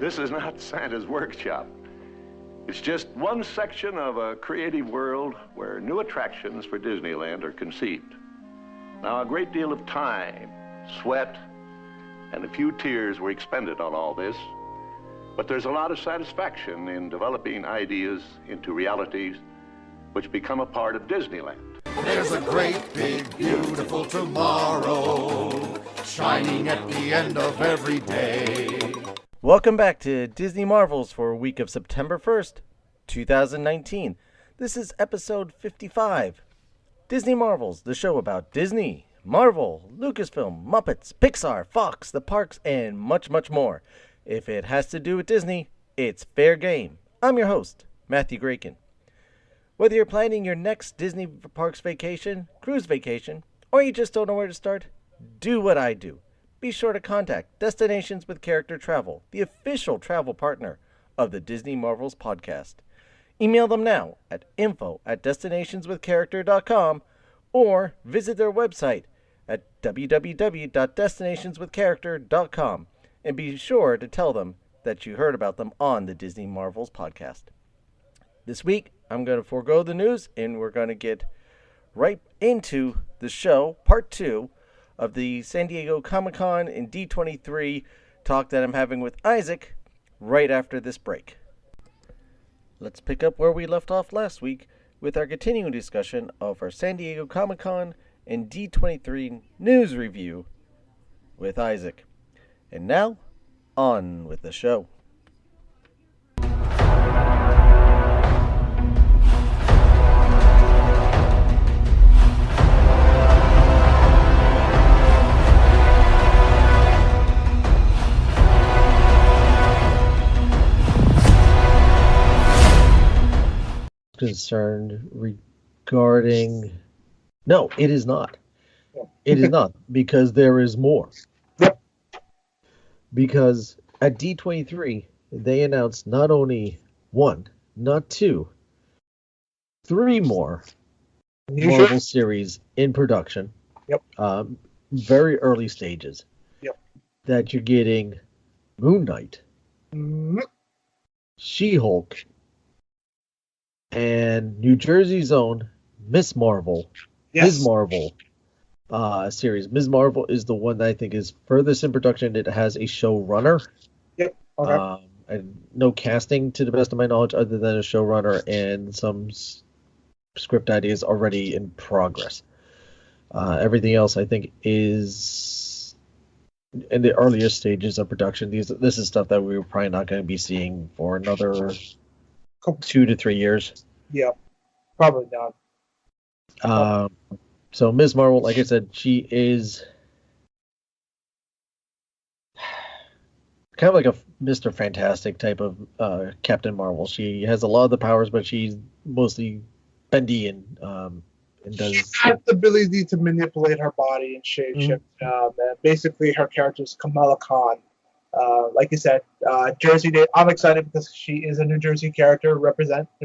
This is not Santa's workshop. It's just one section of a creative world where new attractions for Disneyland are conceived. Now, a great deal of time, sweat, and a few tears were expended on all this, but there's a lot of satisfaction in developing ideas into realities which become a part of Disneyland. There's a great, big, beautiful tomorrow shining at the end of every day. Welcome back to Disney Marvels for a week of September 1st, 2019. This is episode 55. Disney Marvels, the show about Disney, Marvel, Lucasfilm, Muppets, Pixar, Fox, the parks, and much, much more. If it has to do with Disney, it's fair game. I'm your host, Matthew Graken. Whether you're planning your next Disney Parks vacation, cruise vacation, or you just don't know where to start, do what I do. Be sure to contact Destinations with Character Travel, the official travel partner of the Disney Marvels podcast. Email them now at info@destinationswithcharacter.com or visit their website at www.destinationswithcharacter.com and be sure to tell them that you heard about them on the Disney Marvels podcast. This week, I'm going to forego the news and we're going to get right into the show, part 2 of the San Diego Comic-Con and D23 talk that I'm having with Isaac right after this break. Let's pick up where we left off last week with our continuing discussion of our San Diego Comic-Con and D23 news review with Isaac. And now, on with the show. Concerned regarding... No, it is not. It is not, because there is more. Yep. Because at D23, they announced not only one, not two, three more Marvel series in production. Yep. Very early stages. Yep. That you're getting Moon Knight, She-Hulk, and New Jersey's own Miss Marvel. Yes. Ms. Marvel series. Ms. Marvel is the one that I think is furthest in production. It has a showrunner. Yep. Okay. And no casting, to the best of my knowledge, other than a showrunner and some script ideas already in progress. Everything else, I think, is in the earlier stages of production. This is stuff that we were probably not going to be seeing for another 2 to 3 years. Yeah, probably not. So Ms. Marvel, like I said, she is kind of like a Mr. Fantastic type of Captain Marvel. She has a lot of the powers, but she's mostly bendy and does. She has the ability to manipulate her body and shapeshift. And basically, her character is Kamala Khan. Like you said, Jersey Day. I'm excited because she is a New Jersey character. We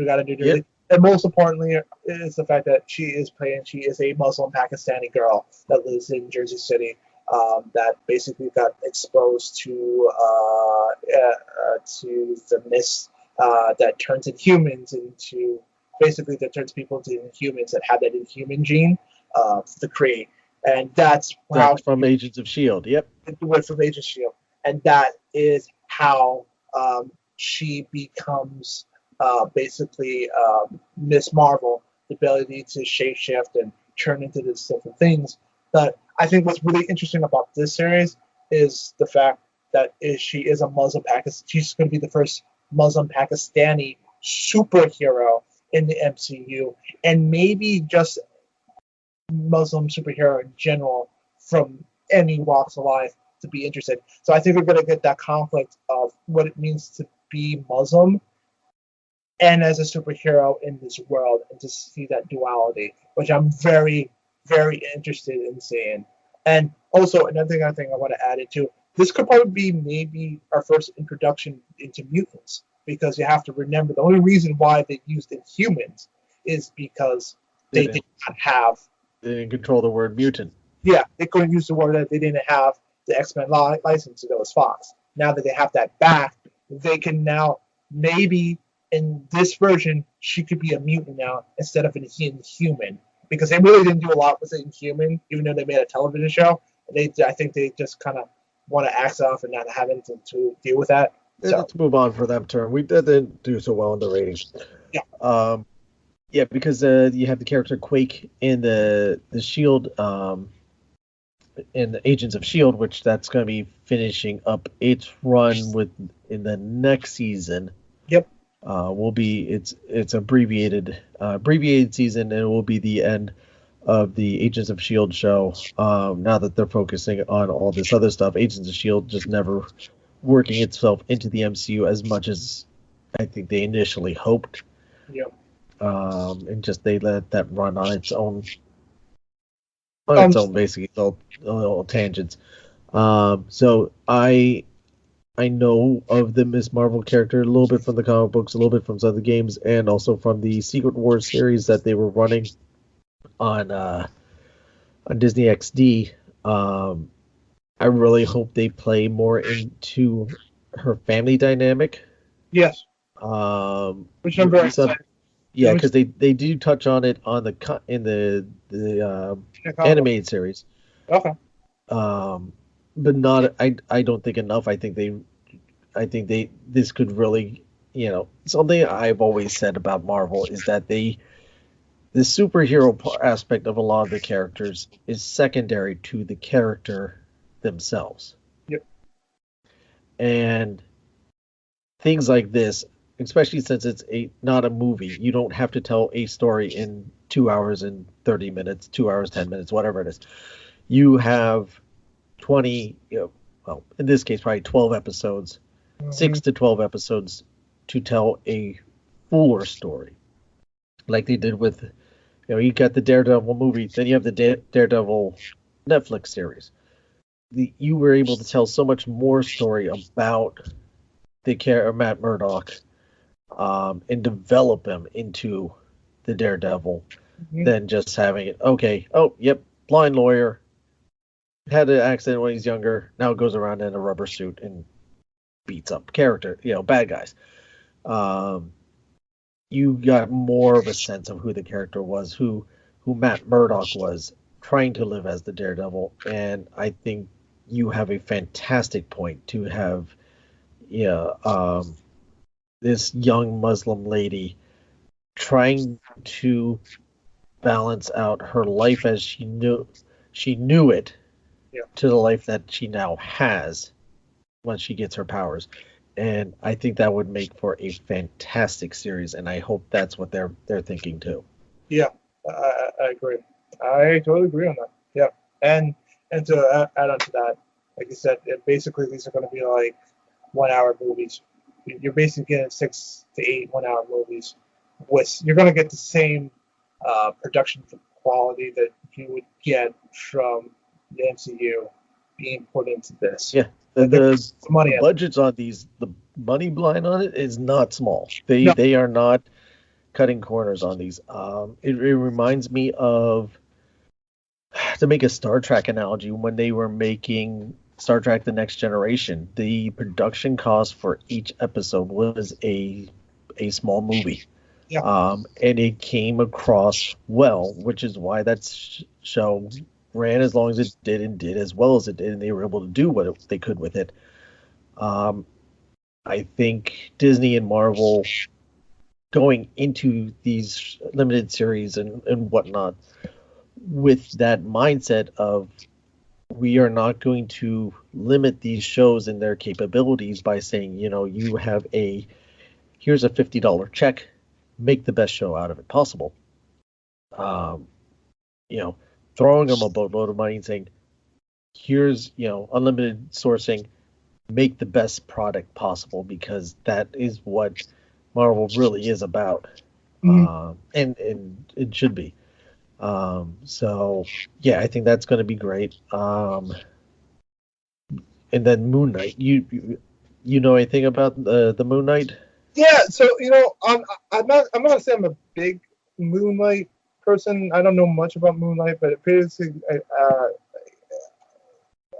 got a New Jersey. Yep. And most importantly is the fact that she is a Muslim Pakistani girl that lives in Jersey City, that basically got exposed to the mist that turns people into humans that have that inhuman gene to create. And that's from Agents of S.H.I.E.L.D. Yep. It went from Agents of S.H.I.E.L.D. And that is how she becomes basically Miss Marvel, the ability to shapeshift and turn into these different things. But I think what's really interesting about this series is the fact that she is a Muslim Pakistani. She's going to be the first Muslim Pakistani superhero in the MCU, and maybe just Muslim superhero in general from any walks of life to be interested. So I think we're going to get that conflict of what it means to be Muslim and as a superhero in this world, and to see that duality, which I'm very, very interested in seeing. And also another thing I want to add into, this could probably be maybe our first introduction into mutants, because you have to remember the only reason why they used Inhumans is because they did not have. They didn't control the word mutant. Yeah, they couldn't use the word that they didn't have the X-Men license, that was Fox. Now that they have that back, they can now maybe in this version she could be a mutant now instead of an inhuman, because they really didn't do a lot with Inhuman, even though they made a television show. I think they just kind of want to axe off and not have anything to deal with that. So Let's move on for that term. We didn't do so well in the ratings. yeah, Yeah, because you have the character Quake in the Shield, in the Agents of Shield, which that's going to be finishing up its run with in the next season. yep, It's abbreviated season, and it will be the end of the Agents of Shield show. Now that they're focusing on all this other stuff, Agents of Shield just never working itself into the MCU as much as I think they initially hoped. yep. And just they let that run on its own, basically little tangents. So I know of the Miss Marvel character a little bit from the comic books, a little bit from some of the games, and also from the Secret Wars series that they were running on Disney XD. I really hope they play more into her family dynamic. Yes. Which I'm very excited. Yeah, because they do touch on it on in the animated series. Okay. But not. I don't think enough. I think they this could really, something I've always said about Marvel is that the superhero aspect of a lot of the characters is secondary to the character themselves. Yep. And things like this, especially since it's not a movie, you don't have to tell a story in 2 hours and 30 minutes, 2 hours, 10 minutes, whatever it is. You have 20, well, in this case, probably 12 episodes, 6 to 12 episodes to tell a fuller story. Like they did with, you got the Daredevil movie, then you have the Daredevil Netflix series. You were able to tell so much more story about the character Matt Murdock, and develop him into the Daredevil than just having it. Okay, oh, yep, blind lawyer, had an accident when he's younger, now goes around in a rubber suit and beats up bad guys. You got more of a sense of who the character was, who Matt Murdock was, trying to live as the Daredevil, and I think you have a fantastic point to have, this young Muslim lady trying to balance out her life as she knew it, to the life that she now has once she gets her powers. And I think that would make for a fantastic series, and I hope that's what they're thinking too. Yeah, I agree. I totally agree on that. Yeah, and to add on to that, like you said, basically these are going to be like 1 hour movies. You're basically getting 6 to 8 1 hour movies. You're going to get the same production quality that you would get from the MCU being put into this. Yeah, the budgets on these, the money line on it is not small. They are not cutting corners on these. It reminds me of, to make a Star Trek analogy, when they were making Star Trek The Next Generation, the production cost for each episode was a small movie. Yeah. And it came across well, which is why that show ran as long as it did and did as well as it did, and they were able to do what they could with it. I think Disney and Marvel going into these limited series and whatnot with that mindset of, we are not going to limit these shows and their capabilities by saying, you have here's a $50 check, make the best show out of it possible. Throwing them a boatload of money and saying, here's, unlimited sourcing, make the best product possible, because that is what Marvel really is about. And it should be. So yeah, I think that's going to be great. And then Moon Knight. You know anything about the Moon Knight? Yeah. So I'm not gonna say I'm a big Moon Knight person. I don't know much about Moon Knight, but previously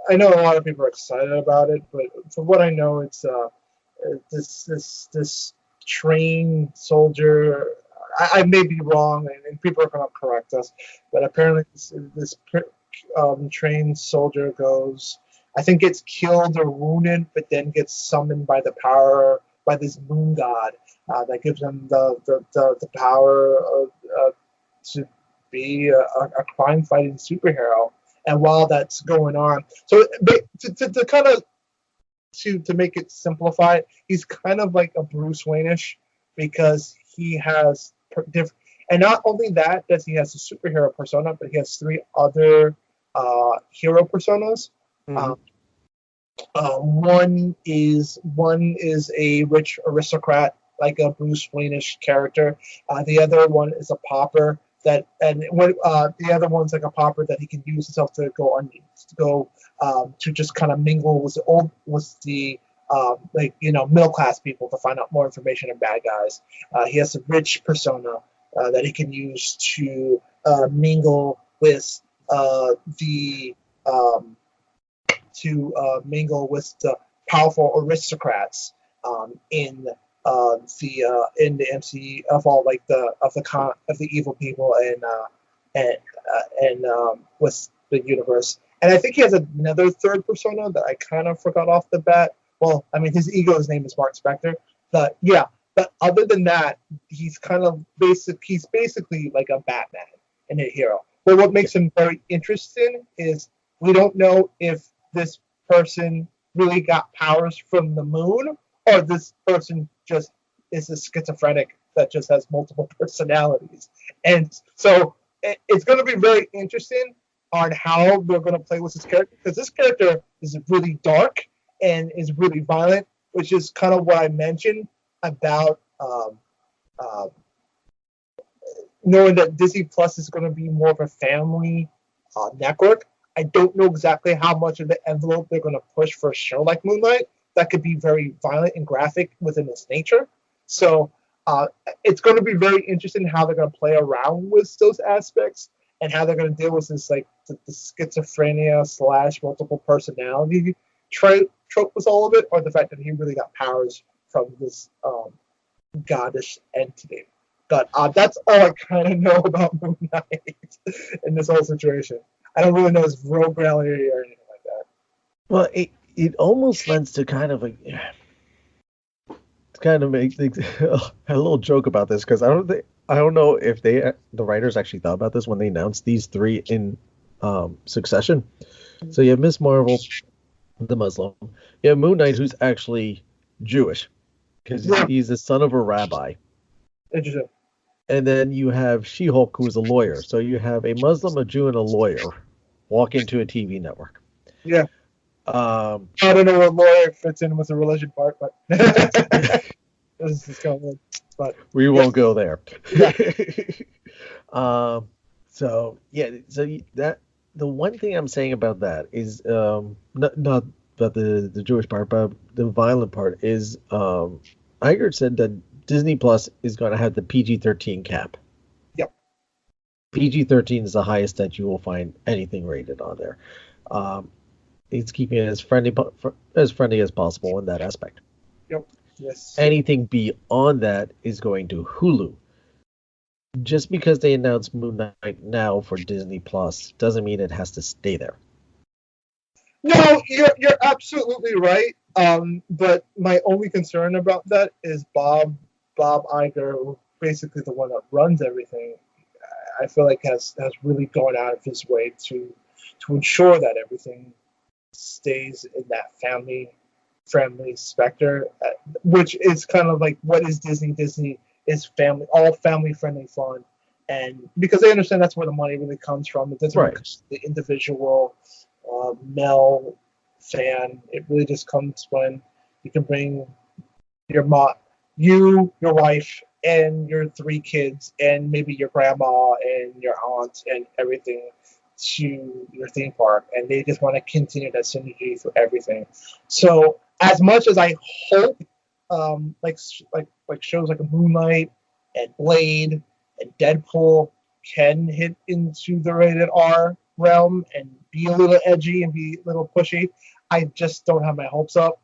I know a lot of people are excited about it. But from what I know, it's this trained soldier. I may be wrong, and people are going to correct us, but apparently this trained soldier goes, I think gets killed or wounded, but then gets summoned by the power by this moon god that gives him the power to be a crime fighting superhero. And while that's going on, so to kind of to make it simplified, he's kind of like a Bruce Wayne-ish because he has different. And not only that, does he has a superhero persona, but he has three other hero personas. Mhm. One is a rich aristocrat, like a Bruce Wayne-ish character. The other one is a pauper the other one's like a pauper that he can use himself to to just kind of mingle with the middle class people to find out more information on bad guys. He has a rich persona that he can use to mingle with the powerful aristocrats in the MC of all like the evil people and with the universe. And I think he has another third persona that I kind of forgot off the bat. Well, I mean, his name is Mark Spector. But yeah, but other than that, he's basically like a Batman and a hero. But what makes him very interesting is we don't know if this person really got powers from the moon or this person just is a schizophrenic that just has multiple personalities. And so it's going to be very interesting on how they're going to play with this character, because this character is really dark and is really violent, which is kind of what I mentioned about knowing that Disney Plus is going to be more of a family network. I don't know exactly how much of the envelope they're going to push for a show like Moonlight that could be very violent and graphic within its nature. So it's going to be very interesting how they're going to play around with those aspects and how they're going to deal with this, like the schizophrenia / multiple personality trope with all of it, or the fact that he really got powers from this goddish entity. But that's all I kind of know about Moon Knight in this whole situation. I don't really know his rogue reality or anything like that. Well, it almost lends to kind of make things a little joke about this, because I don't know if the writers actually thought about this when they announced these three in succession. So you have Miss Marvel, the Muslim. You have Moon Knight, who's actually Jewish because he's the son of a rabbi. Interesting. And then you have She-Hulk, who is a lawyer. So you have a Muslim, a Jew, and a lawyer walk into a TV network. Yeah. I don't know what lawyer fits in with the religion part, but this is going. But we won't go there. Yeah. So that the one thing I'm saying about that is not about the Jewish part, but the violent part is Iger said that Disney Plus is going to have the PG-13 cap. Yep. PG-13 is the highest that you will find anything rated on there. It's keeping it as friendly as possible in that aspect. Yep. Yes. Anything beyond that is going to Hulu. Just because they announced Moon Knight now for Disney Plus doesn't mean it has to stay there. No, you're absolutely right. But my only concern about that is Bob Iger, basically the one that runs everything. I feel like has really gone out of his way to ensure that everything stays in that family specter, which is kind of like what is Disney? Disney is all family friendly fun, and because they understand that's where the money really comes from. It doesn't really come from the individual male fan. It really just comes when you can bring your mom, your wife, and your 3 kids, and maybe your grandma and your aunt and everything to your theme park, and they just want to continue that synergy through everything. So as much as I hope like shows like Moonlight and Blade and Deadpool can hit into the rated R realm and be a little edgy and be a little pushy, I just don't have my hopes up.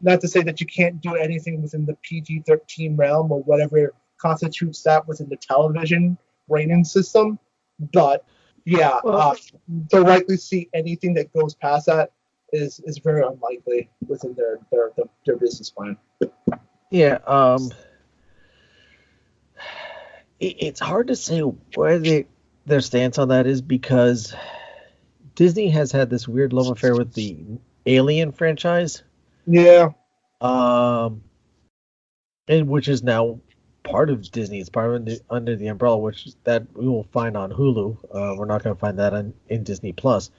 not to say that you can't do anything within the PG-13 realm or whatever constitutes that within the television rating system, but yeah, to likely see anything that goes past that is very unlikely within their business plan. Yeah, it's hard to say where their stance on that is, because Disney has had this weird love affair with the Alien franchise. Yeah. And which is now part of Disney. It's part of under the umbrella, which that we will find on Hulu. We're not going to find that in Disney Plus.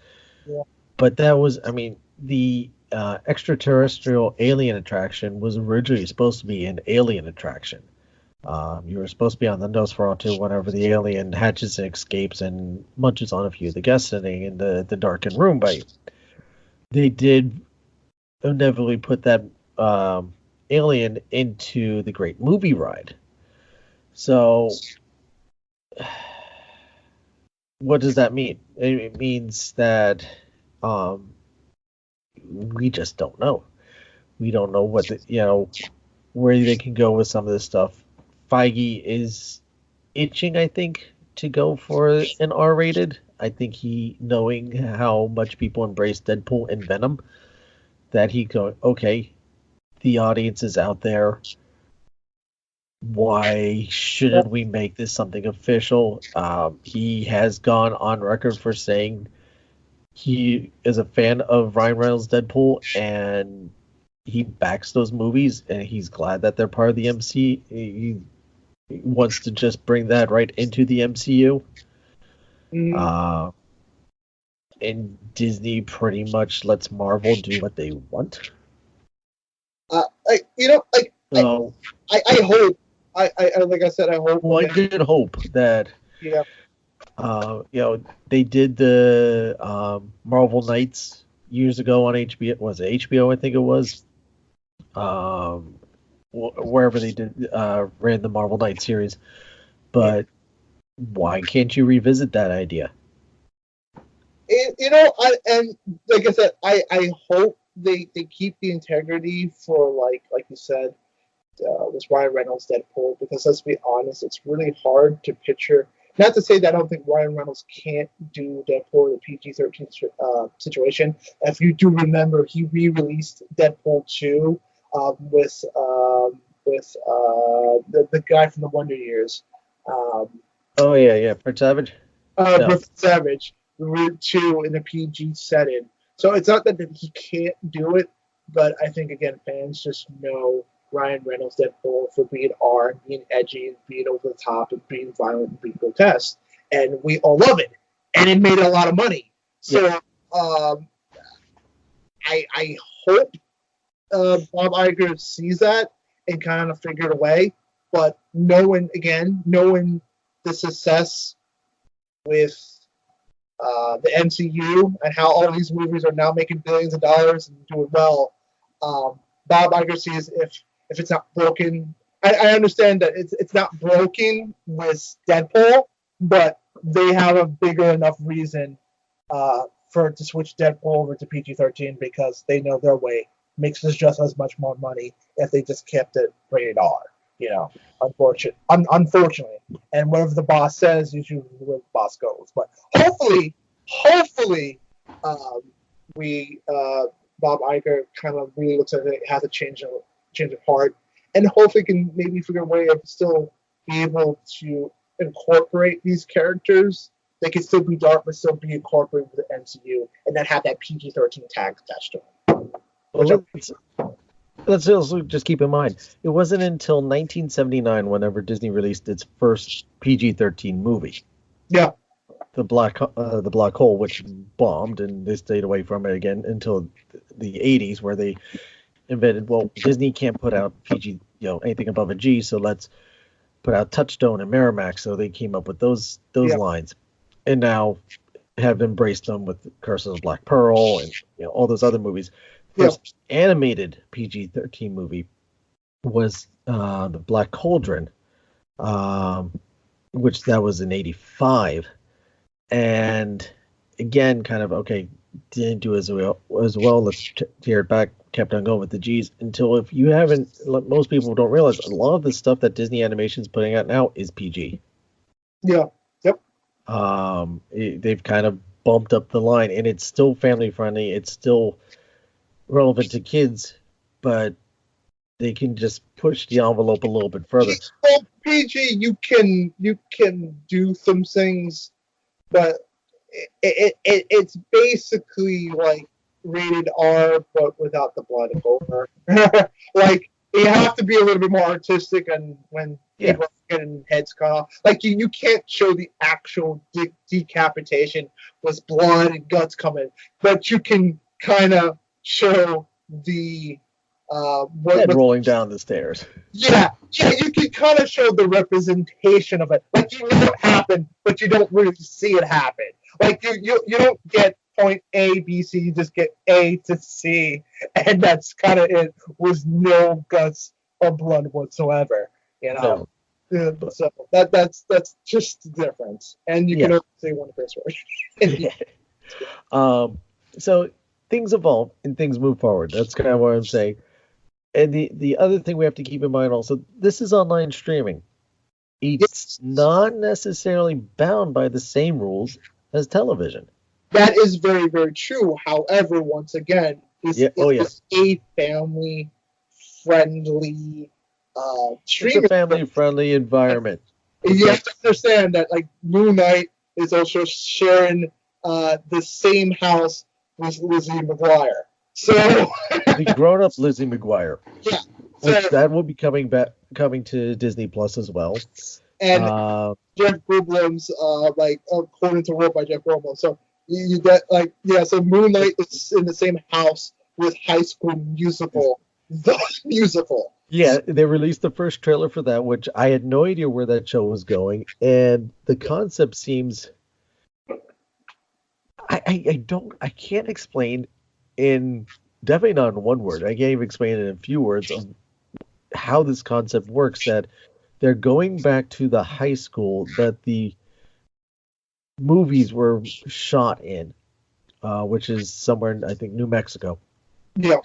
Yeah. But that was, I mean, the extraterrestrial alien attraction was originally supposed to be an alien attraction. You were supposed to be on the Nosferatu whenever the alien hatches and escapes and munches on a few of the guests sitting in the darkened room by you. They did inevitably put that alien into the Great Movie Ride. So, what does that mean? It means that we just don't know. We don't know what where they can go with some of this stuff. Feige is itching, I think, to go for an R-rated. I think he, knowing how much people embrace Deadpool and Venom, that he go, okay, the audience is out there. Why shouldn't we make this something official? He has gone on record for saying he is a fan of Ryan Reynolds' Deadpool, and he backs those movies, and he's glad that they're part of the MC. He wants to just bring that right into the MCU. Mm-hmm. And Disney pretty much lets Marvel do what they want. I hope. I like I said, I hope. Well, I did hope that. Yeah. They did the Marvel Knights years ago on HBO. Was it HBO? I think it was. Wherever they did ran the Marvel Knights series, but why can't you revisit that idea? And like I said, I hope they keep the integrity for like you said, this Ryan Reynolds Deadpool, because let's be honest, it's really hard to picture. Not to say that I don't think Ryan Reynolds can't do Deadpool, the PG-13 situation. If you do remember, he re-released Deadpool 2 with the guy from the Wonder Years. Prince Savage. Prince Savage, Route 2 in the PG setting. So it's not that he can't do it, but I think again fans just know Ryan Reynolds Deadpool for being R and being edgy and being over the top and being violent and being grotesque, and we all love it, and it made a lot of money. So I hope Bob Iger sees that and kind of figured a way, but knowing the success with the MCU and how all these movies are now making billions of dollars and doing well, Bob Iger sees if it's not broken. I understand that it's not broken with Deadpool, but they have a bigger enough reason for it to switch Deadpool over to PG-13 because they know their way makes us just as much more money if they just kept it rated R. Unfortunately, and whatever the boss says is usually where the boss goes. But hopefully, Bob Iger kind of really looks at it, has a change of heart, and hopefully can maybe figure a way of still be able to incorporate these characters. They can still be dark, but still be incorporated with the MCU, and then have that PG-13 tag attached to them. Let's also just keep in mind, it wasn't until 1979 whenever Disney released its first PG-13 movie. Yeah. The Black Hole, which bombed, and they stayed away from it again until the 80s, where they invented, well, Disney can't put out PG, anything above a G, so let's put out Touchstone and Miramax. So they came up with those lines, and now have embraced them with Curse of the Black Pearl and all those other movies. First animated PG-13 movie was the Black Cauldron, which that was in '85, and again, kind of didn't do as well. Let's tear it back. Kept on going with the G's until if you haven't, most people don't realize a lot of the stuff that Disney Animation's putting out now is PG. Yeah. Yep. They've kind of bumped up the line, and it's still family friendly. It's still relevant to kids, but they can just push the envelope a little bit further. Well, PG, you can do some things, but it's basically like rated R, but without the blood and gore. Like you have to be a little bit more artistic, and when people are getting heads cut off, like you can't show the actual decapitation with blood and guts coming, but you can kind of show the rolling down the stairs. Yeah, you can kind of show the representation of it. Like you know it happened, but you don't really see it happen. Like you don't get point A, B, C. You just get A to C, and that's kind of it, with no guts or blood whatsoever. You know, so that's just the difference. And you can only say one first word. So things evolve and things move forward. That's kind of what I'm saying. And the other thing we have to keep in mind also, this is online streaming. It's not necessarily bound by the same rules as television. That is very, very true. However, once again, this is a family-friendly streaming. It's a family-friendly environment. You have to understand that, like, Moon Knight is also sharing the same house with Lizzie McGuire. So the grown-up Lizzie McGuire. Yeah. Which that will be coming to Disney Plus as well. And Jeff Goldblum's according to World by Jeff Goldblum. So you get so Moon Knight is in the same house with High School Musical, the musical. Yeah, they released the first trailer for that, which I had no idea where that show was going, and the concept seems I can't explain definitely not in one word. I can't even explain it in a few words of how this concept works, that they're going back to the high school that the movies were shot in, which is somewhere in, I think, New Mexico. Yeah.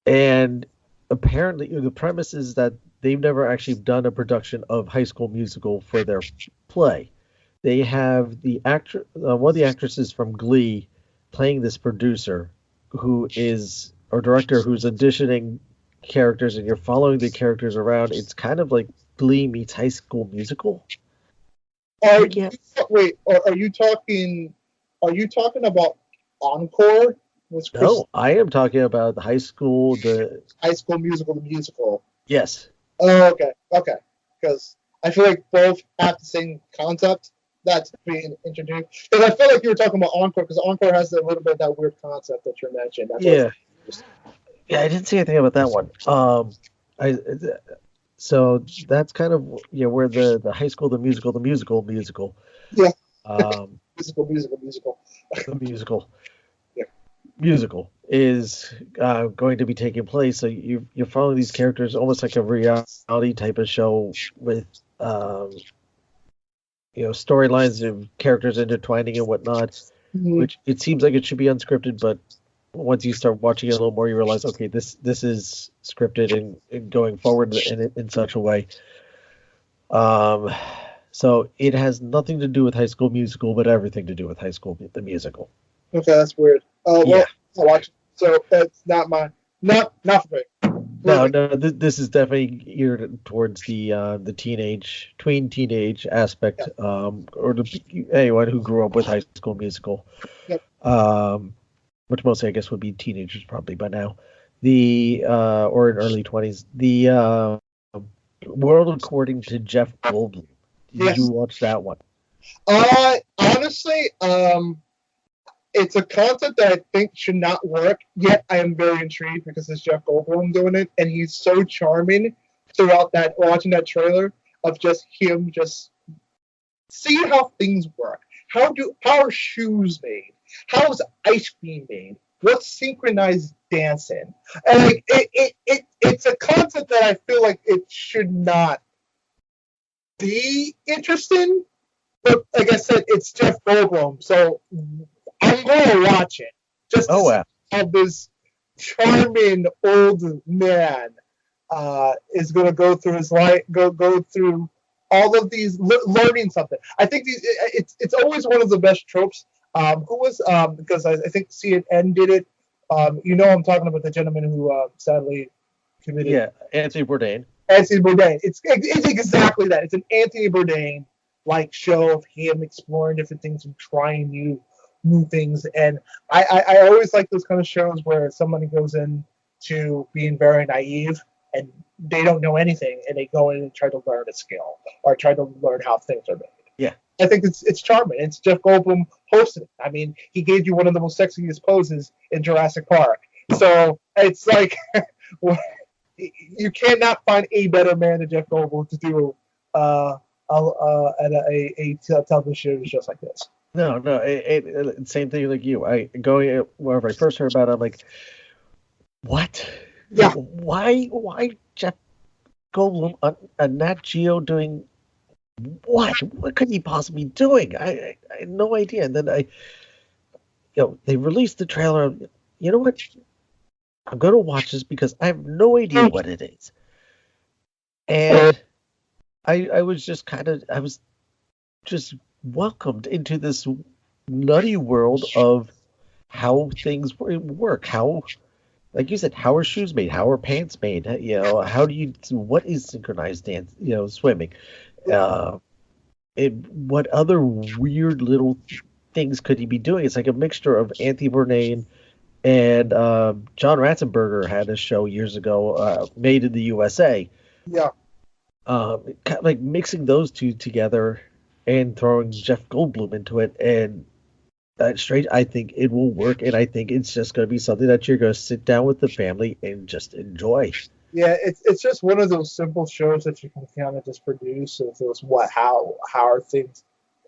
And apparently the premise is that they've never actually done a production of High School Musical for their play. They have one of the actresses from Glee playing this producer director who's auditioning characters, and you're following the characters around. It's kind of like Glee meets High School Musical. Are you talking about Encore? No, I am talking about the High School Musical, the musical. Yes. Oh, okay. Because I feel like both have the same concept. That's being introduced. Because I feel like you were talking about Encore, because Encore has a little bit of that weird concept that you mentioned. Yeah, I didn't see anything about that one. So that's kind of where the High School, the musical. Yeah. Musical. The musical. Yeah. Musical is going to be taking place. So you're following these characters almost like a reality type of show with storylines of characters intertwining and whatnot. Mm-hmm. Which it seems like it should be unscripted, but once you start watching it a little more, you realize, okay, this is scripted and going forward in such a way. So it has nothing to do with High School Musical, but everything to do with High School the Musical. Okay, that's weird. I'll watch it. So that's not for me. No, this is definitely geared towards the tween teenage aspect, or anyone who grew up with High School Musical. Yep. Which mostly I guess would be teenagers probably by now. Or in early 20s. The World According to Jeff Goldblum. Did you watch that one? Honestly, it's a concept that I think should not work, yet I am very intrigued because it's Jeff Goldblum doing it, and he's so charming throughout watching that trailer of just him just seeing how things work. How are shoes made? How is ice cream made? What's synchronized dancing? And it's a concept that I feel like it should not be interesting, but like I said, it's Jeff Goldblum, so I'm going to watch it just to see how this charming old man is going to go through his life, go through all of these, learning something. I think it's always one of the best tropes. Who was because I think CNN did it. I'm talking about the gentleman who sadly committed. Yeah, Anthony Bourdain. Anthony Bourdain. It's exactly that. It's an Anthony Bourdain like show of him exploring different things and trying new things. And I always like those kind of shows where somebody goes in to being very naive and they don't know anything and they go in and try to learn a skill or try to learn how things are made. Yeah. I think it's charming. It's Jeff Goldblum hosting it. I mean, he gave you one of the most sexiest poses in Jurassic Park. So it's like you cannot find a better man than Jeff Goldblum to do a television show just like this. No, same thing like you. Wherever I first heard about it, I'm like, what? Yeah. Why Jeff Goldblum on Nat Geo doing what? What could he possibly be doing? I had no idea. And then they released the trailer. You know what? I'm going to watch this because I have no idea what it is. And I was just welcomed into this nutty world of how things work. How, like you said, how are shoes made? How are pants made? What is synchronized dance? Swimming. What other weird little things could he be doing? It's like a mixture of Anthony Bourdain and John Ratzenberger had a show years ago, Made in the USA. Yeah. Kind of like mixing those two together and throwing Jeff Goldblum into it, and I think it will work, and I think it's just going to be something that you're going to sit down with the family and just enjoy. Yeah, it's just one of those simple shows that you can kind of just produce of those how are things,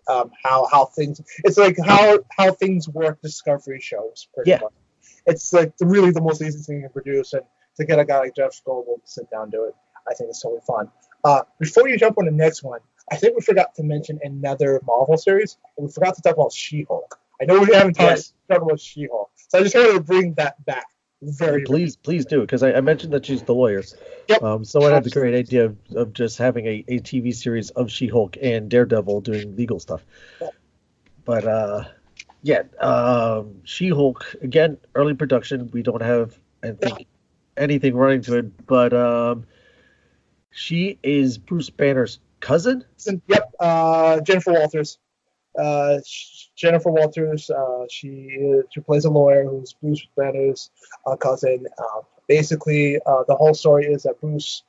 how things. It's like how things work Discovery shows. Pretty much. It's like really the most easy thing you can produce, and to get a guy like Jeff Goldblum to sit down and do it, I think it's totally fun. Before you jump on the next one, I think we forgot to mention another Marvel series, and we forgot to talk about She-Hulk. I know we haven't talked about She-Hulk, so I just wanted to bring that back. Please do, because I mentioned that she's the lawyer. Yep. Someone had the great idea of just having a TV series of She-Hulk and Daredevil doing legal stuff. Yep. But She-Hulk, again, early production. We don't have anything running to it, but she is Bruce Banner's cousin. Yep. Jennifer Walters. Jennifer Walters, she plays a lawyer who's Bruce Banner's cousin. Basically, the whole story is that Bruce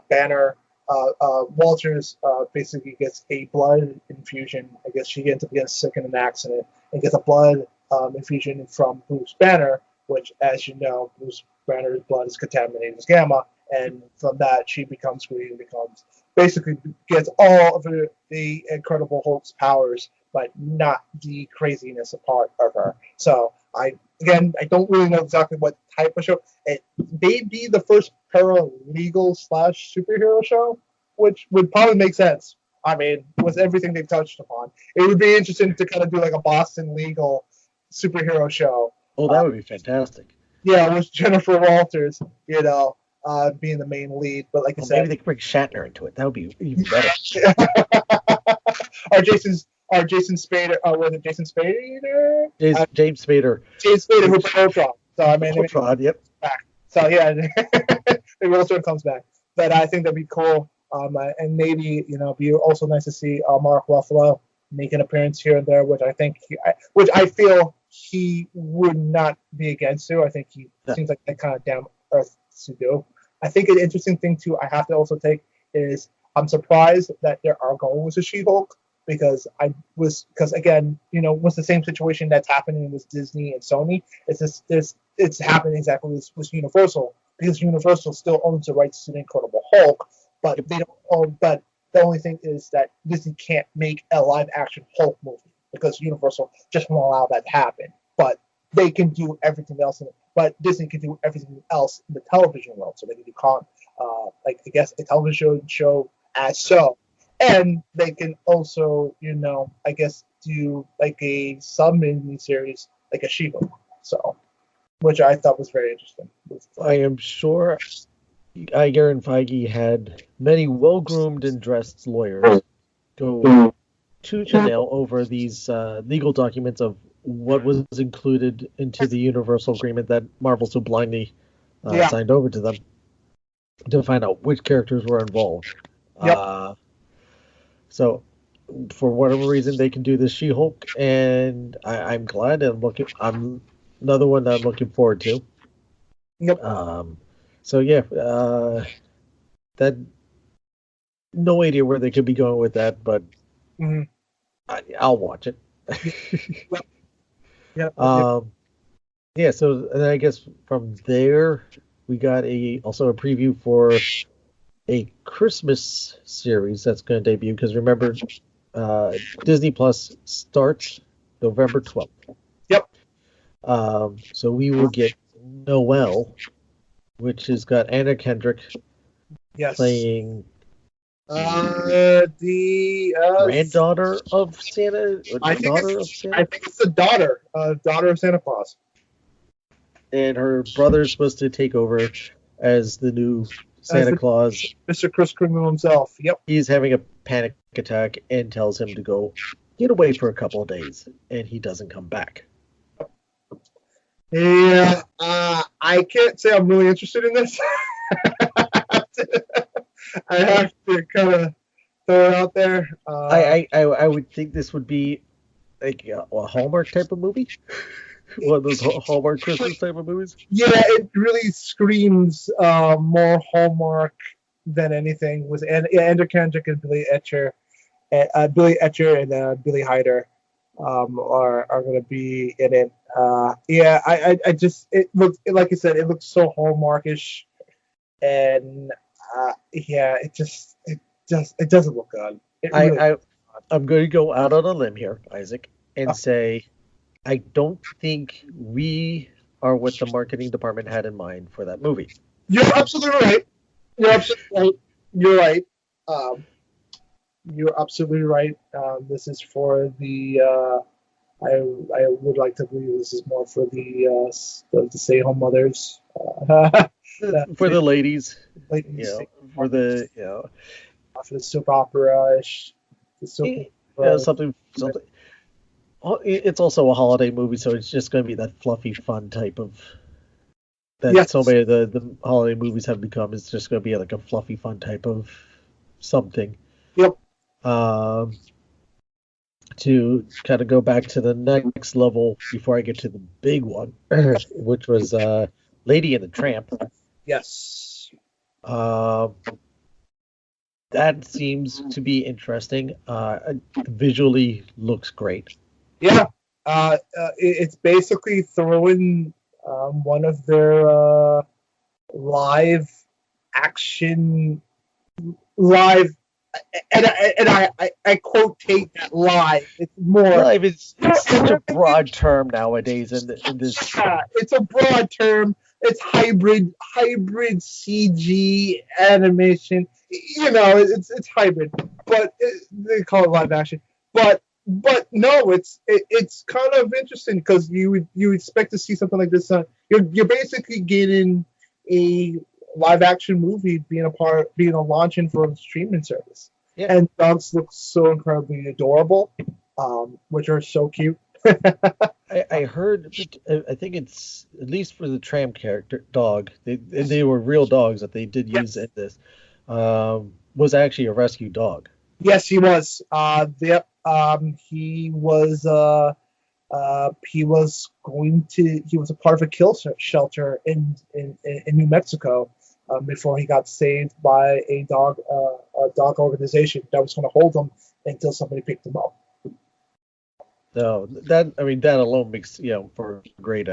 Banner Walters basically gets a blood infusion. I guess she ends up getting sick in an accident and gets a blood infusion from Bruce Banner, which, as you know, Bruce Banner's blood is contaminated with gamma, and from that she becomes green, basically gets all of the Incredible Hulk's powers, but not the craziness part of her. So I don't really know exactly what type of show. It may be the first paralegal / superhero show, which would probably make sense. I mean, with everything they've touched upon, it would be interesting to kind of do like a Boston legal superhero show. Oh, that would be fantastic. Yeah, with Jennifer Walters, being the main lead. But like I said, maybe they could bring Shatner into it. That would be even better. Or Jason Spader. Was it Jason Spader? James Spader. James Spader, who played Ultron. So I mean, Ultron, yep. Back. So yeah, maybe Ultron comes back. But I think that'd be cool. And maybe be also nice to see Mark Ruffalo make an appearance here and there, which I feel he would not be against to. I think he seems like that kind of down earth to do. I think an interesting thing too I have to also take is I'm surprised that there are going with a She-Hulk because again, with the same situation that's happening with Disney and Sony, it's happening exactly with Universal, because Universal still owns the rights to the Incredible Hulk, but they don't own. But the only thing is that Disney can't make a live action Hulk movie because Universal just won't allow that to happen. But they can do everything else but Disney can do everything else in the television world. So they can do a television show as so. and they can also, I guess do like a sub mini series, like a She-Hulk. So, which I thought was very interesting. I am sure Iger and Feige had many well-groomed and dressed lawyers go tooth and nail over these legal documents of what was included into the Universal Agreement that Marvel so blindly signed over to them to find out which characters were involved. Yep. So, for whatever reason, they can do this She-Hulk, and I'm glad. I'm another one that I'm looking forward to. Yep. So yeah, that no idea where they could be going with that, but I'll watch it. Yeah. So and I guess from there we got also a preview for a Christmas series that's going to debut, because remember, Disney Plus starts November 12th. Yep. So we will get Noel, which has got Anna Kendrick playing the granddaughter of Santa. I think it's the daughter of Santa Claus. And her brother's supposed to take over as the new Santa Claus. Mr. Kris Kringle himself. Yep. He's having a panic attack and tells him to go get away for a couple of days, and he doesn't come back. Yeah, I can't say I'm really interested in this. I have to kind of throw it out there. I would think this would be like a Hallmark type of movie. One of those Hallmark Christmas type of movies. Yeah, it really screams more Hallmark than anything. With Andrew Kendrick and Billy Etcher, and Billy Hyder are going to be in it. I just, it looks, like I said, it looks so Hallmarkish, and it doesn't look good. I'm going to go out on a limb here, Isaac, and say I don't think we are what the marketing department had in mind for that movie. You're absolutely right. You're right. You're absolutely right. This is for the. I would like to believe this is more for the stay-home mothers. For the ladies. For the for the soap opera-ish. Something. It's also a holiday movie, so it's just going to be that fluffy, fun type of. So many of the holiday movies have become. It's just going to be like a fluffy, fun type of something. Yep. To kind of go back to the next level before I get to the big one, which was Lady and the Tramp. Yes. That seems to be interesting. Visually looks great. Yeah. It's basically throwing one of their live and I quotate that live. It's more live. It's such a broad term nowadays. In this, it's a broad term. It's hybrid CG animation. It's hybrid, but they call it live action. But no, it's kind of interesting because you expect to see something like this. You're basically getting a live action movie being a launch-in for a streaming service. Yeah. And dogs look so incredibly adorable, which are so cute. I heard, I think it's at least for the Tramp character dog. They were real dogs that they did use in this. Was actually a rescue dog. Yes, he was. Yep. He was a part of a kill shelter in New Mexico before he got saved by a dog organization that was going to hold him until somebody picked him up. So that alone makes for a great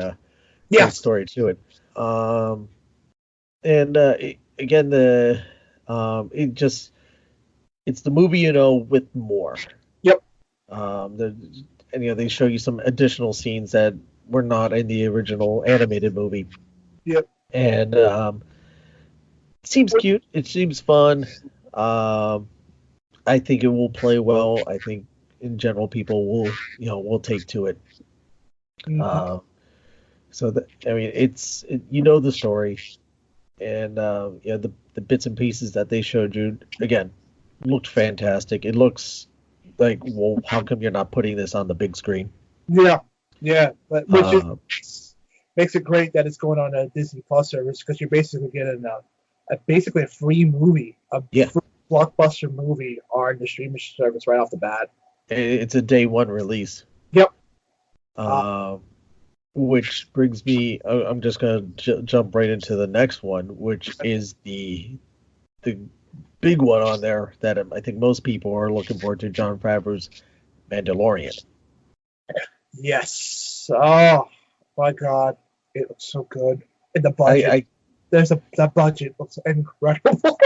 story to it. Again, it's the movie with more. Yep. They show you some additional scenes that were not in the original animated movie. Yep. And it seems cute. It seems fun. I think it will play well. I think in general people will take to it. Uh, so that I mean, you know the story, and the bits and pieces that they showed you again looked fantastic. It looks like, well, how come you're not putting this on the big screen? Yeah, but which makes it great that it's going on a Disney Plus service because you're basically getting basically a free movie, free blockbuster movie on the streaming service right off the bat. It's a day one release. Yep. Which brings me, I'm just going to jump right into the next one, which is the big one on there that I think most people are looking forward to, Jon Favreau's Mandalorian. Yes. Oh, my God. It looks so good. And the budget. That budget looks incredible.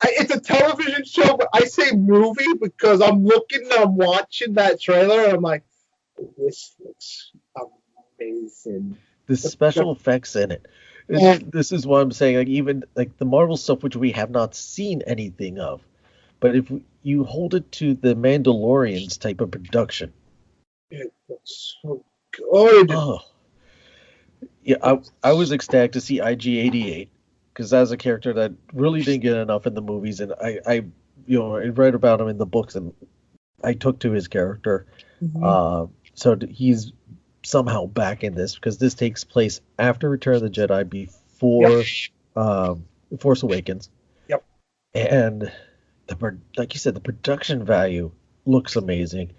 It's a television show, but I say movie because I'm watching that trailer, and I'm like, this looks amazing. The special effects in it. This is what I'm saying. Like, even like the Marvel stuff, which we have not seen anything of, but if you hold it to the Mandalorian's type of production, it looks so good. Oh, yeah. I was ecstatic to see IG-88 because that's a character that really didn't get enough in the movies, and I read about him in the books, and I took to his character. Mm-hmm. So he's somehow back in this because this takes place after Return of the Jedi, before Force Awakens. Yep. And like you said, the production value looks amazing.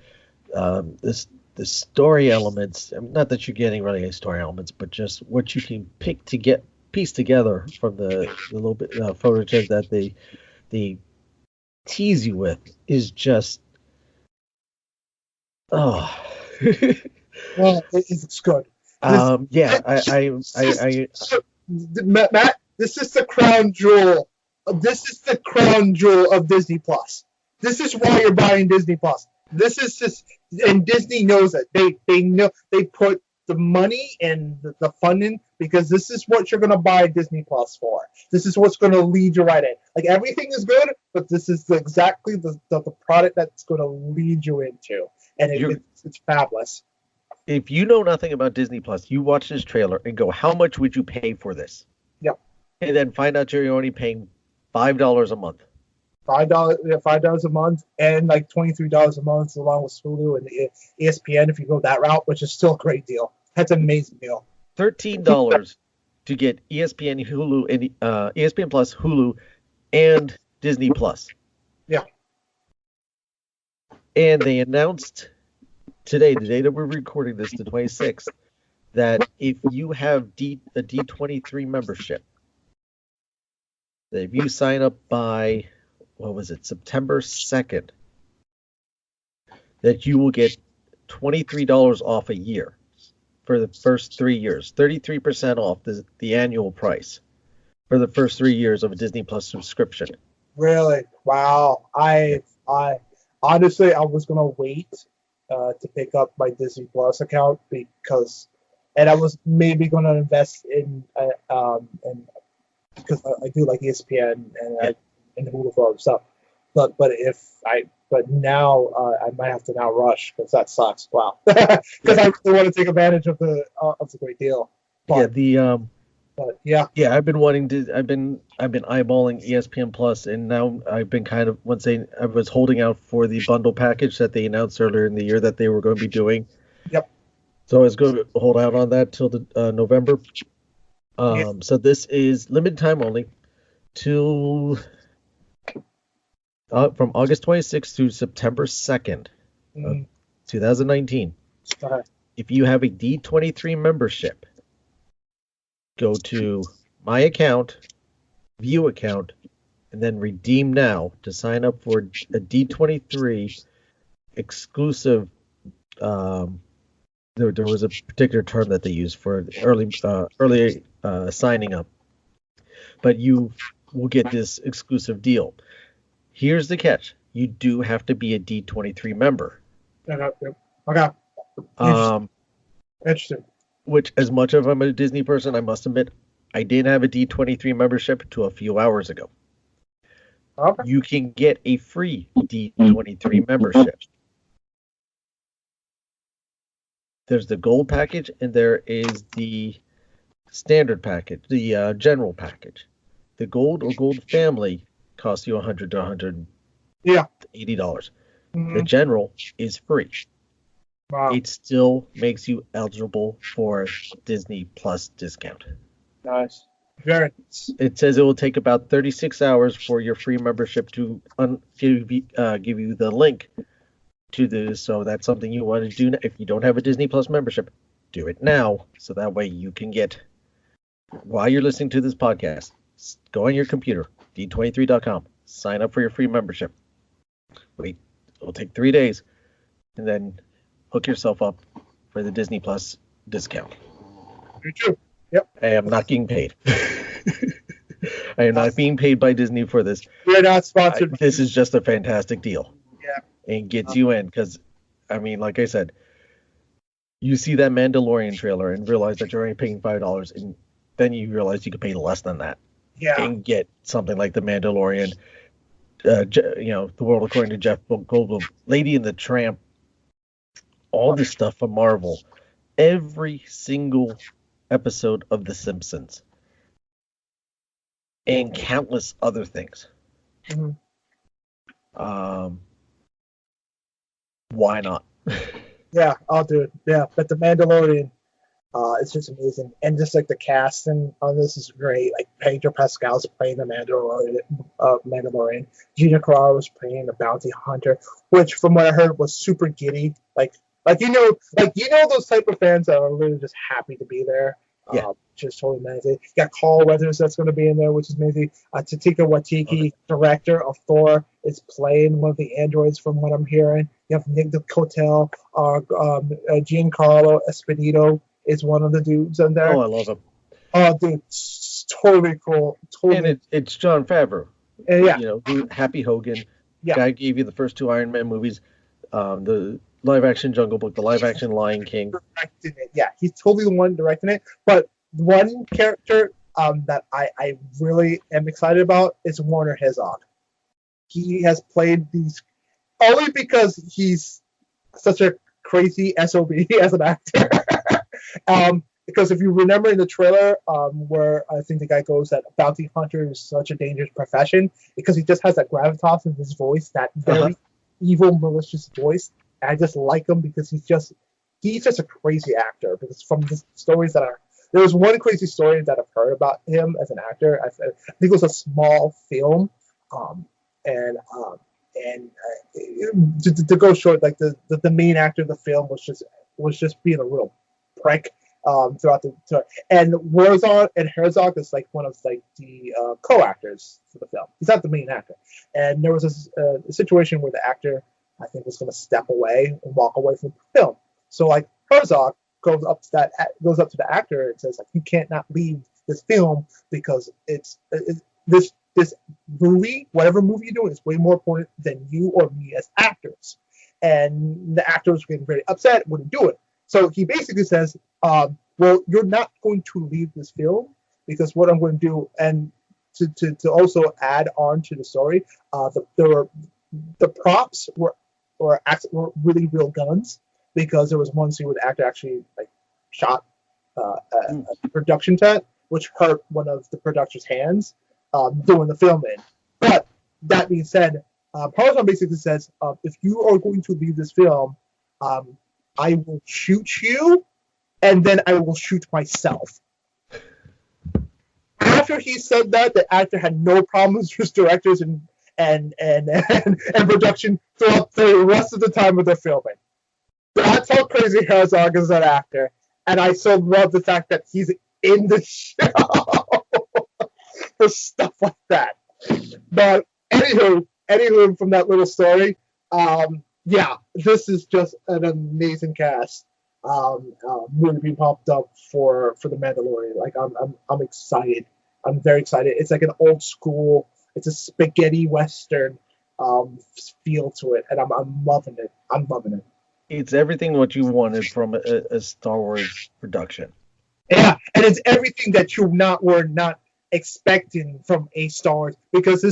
The story elements, not that you're getting really story elements, but just what you can piece together from the little bit footage that they tease you with is just well, it's good. Matt, this is the crown jewel. This is the crown jewel of Disney Plus. This is why you're buying Disney Plus. This is just, and Disney knows it. They know, they put the money and the funding because this is what you're gonna buy Disney Plus for. This is what's gonna lead you right in. Like, everything is good, but this is exactly the product that's gonna lead you into, and it's fabulous. If you know nothing about Disney Plus, you watch this trailer and go, how much would you pay for this? Yep. And then find out you're only paying $5 a month. $5 a month, and like $23 a month along with Hulu and ESPN if you go that route, which is still a great deal. That's an amazing deal. $13 to get ESPN, Hulu, and ESPN Plus, Hulu, and Disney Plus. Yeah. And they announced today, the day that we're recording this, the 26th, that if you have a D23 membership, that if you sign up by, September 2nd, that you will get $23 off a year for the first 3 years, 33% off the annual price for the first 3 years of a Disney Plus subscription. Really? Wow. I honestly, I was gonna wait to pick up my Disney Plus account and I was maybe gonna invest in because I do like ESPN and Hulu for other stuff, but now I might have to now rush because that sucks. Wow, because I really want to take advantage of the great deal. But, I've been wanting to. I've been eyeballing ESPN Plus, and now I've been kind of I was holding out for the bundle package that they announced earlier in the year that they were going to be doing. Yep. So I was going to hold out on that till the November. So this is limited time only, till from August 26th to September 2nd, 2019. If you have a D23 membership, go to My Account, View Account, and then Redeem Now to sign up for a D23 exclusive. There was a particular term that they used for early signing up, but you will get this exclusive deal. Here's the catch: you do have to be a D23 member. Okay. Interesting. Which, as much as I'm a Disney person, I must admit, I didn't have a D23 membership until a few hours ago. Okay. you can get a free D23 membership. There's the gold package and there is the standard package, the general package. The gold or gold family costs you $100 to $180. Yeah. The Mhm. general is free. Wow. It still makes you eligible for Disney Plus discount. Nice. Very nice. It says it will take about 36 hours for your free membership to give you the link to this. So that's something you want to do. If you don't have a Disney Plus membership, do it now. So that way you can get, while you're listening to this podcast, go on your computer, d23.com, sign up for your free membership. Wait, it'll take 3 days, and then hook yourself up for the Disney Plus discount. Very true. Yep. I am not getting paid. I am not being paid by Disney for this. We're not sponsored. This is just a fantastic deal. Yeah. And gets you in because, I mean, like I said, you see that Mandalorian trailer and realize that you're only paying $5, and then you realize you could pay less than that Yeah. and get something like the Mandalorian, The World According to Jeff Goldblum, Lady and the Tramp, all this stuff from Marvel, every single episode of The Simpsons, and countless other things. Mhm. Why not? Yeah, I'll do it. Yeah, but the Mandalorian, it's just amazing, and just like the casting on this is great. Like Pedro Pascal's playing the Mandalorian. Gina Carano was playing the bounty hunter, which, from what I heard, was super giddy. Like those type of fans that are really just happy to be there. Yeah. Just totally amazing. You got Carl Weathers that's going to be in there, which is amazine. Taika Waititi, director of Thor, is playing one of the androids from what I'm hearing. You have Nick Cotel, Giancarlo Esposito is one of the dudes in there. Oh, I love him. Oh, dude, it's totally cool. Totally. And it's Jon Favreau. Yeah. Happy Hogan. Yeah. Guy gave you the first 2 Iron Man movies, the live-action Jungle Book, the live-action Lion King. Directing it. Yeah, he's totally the one directing it. But one character that I really am excited about is Werner Herzog. He has played these only because he's such a crazy SOB as an actor. Because if you remember in the trailer, where I think the guy goes that bounty hunter is such a dangerous profession, because he just has that gravitas in his voice, that very evil, malicious voice. And I just like him because he's just a crazy actor. Because from the stories there was one crazy story that I've heard about him as an actor. I think it was a small film, to go short, like the main actor of the film was just being a real prick throughout the tour. And Herzog is like one of like the co-actors for the film. He's not the main actor. And there was a situation where the actor, I think, was going to step away and walk away from the film. So like Herzog goes up to the actor and says, like, you can't not leave this film because it's this movie, whatever movie you're doing, is way more important than you or me as actors. And the actor was getting very upset, wouldn't do it. So he basically says, well, you're not going to leave this film because what I'm going to do, and to also add on to the story, the props were really real guns, because there was one scene where the actor actually like shot a production tent, which hurt one of the producer's hands doing the filming. But that being said, Parmesan basically says, if you are going to leave this film, I will shoot you, and then I will shoot myself. After he said that, the actor had no problems with directors and production throughout the rest of the time of the filming. That's how crazy Herzog is an actor, and I so love the fact that he's in the show for stuff like that. But anywho, from that little story, yeah, this is just an amazing cast. Really being popped up for the Mandalorian. Like I'm excited. I'm very excited. It's like an old school. It's a spaghetti western feel to it, and I'm loving it. I'm loving it. It's everything what you wanted from a Star Wars production. Yeah, and it's everything that were not expecting from a Star Wars, because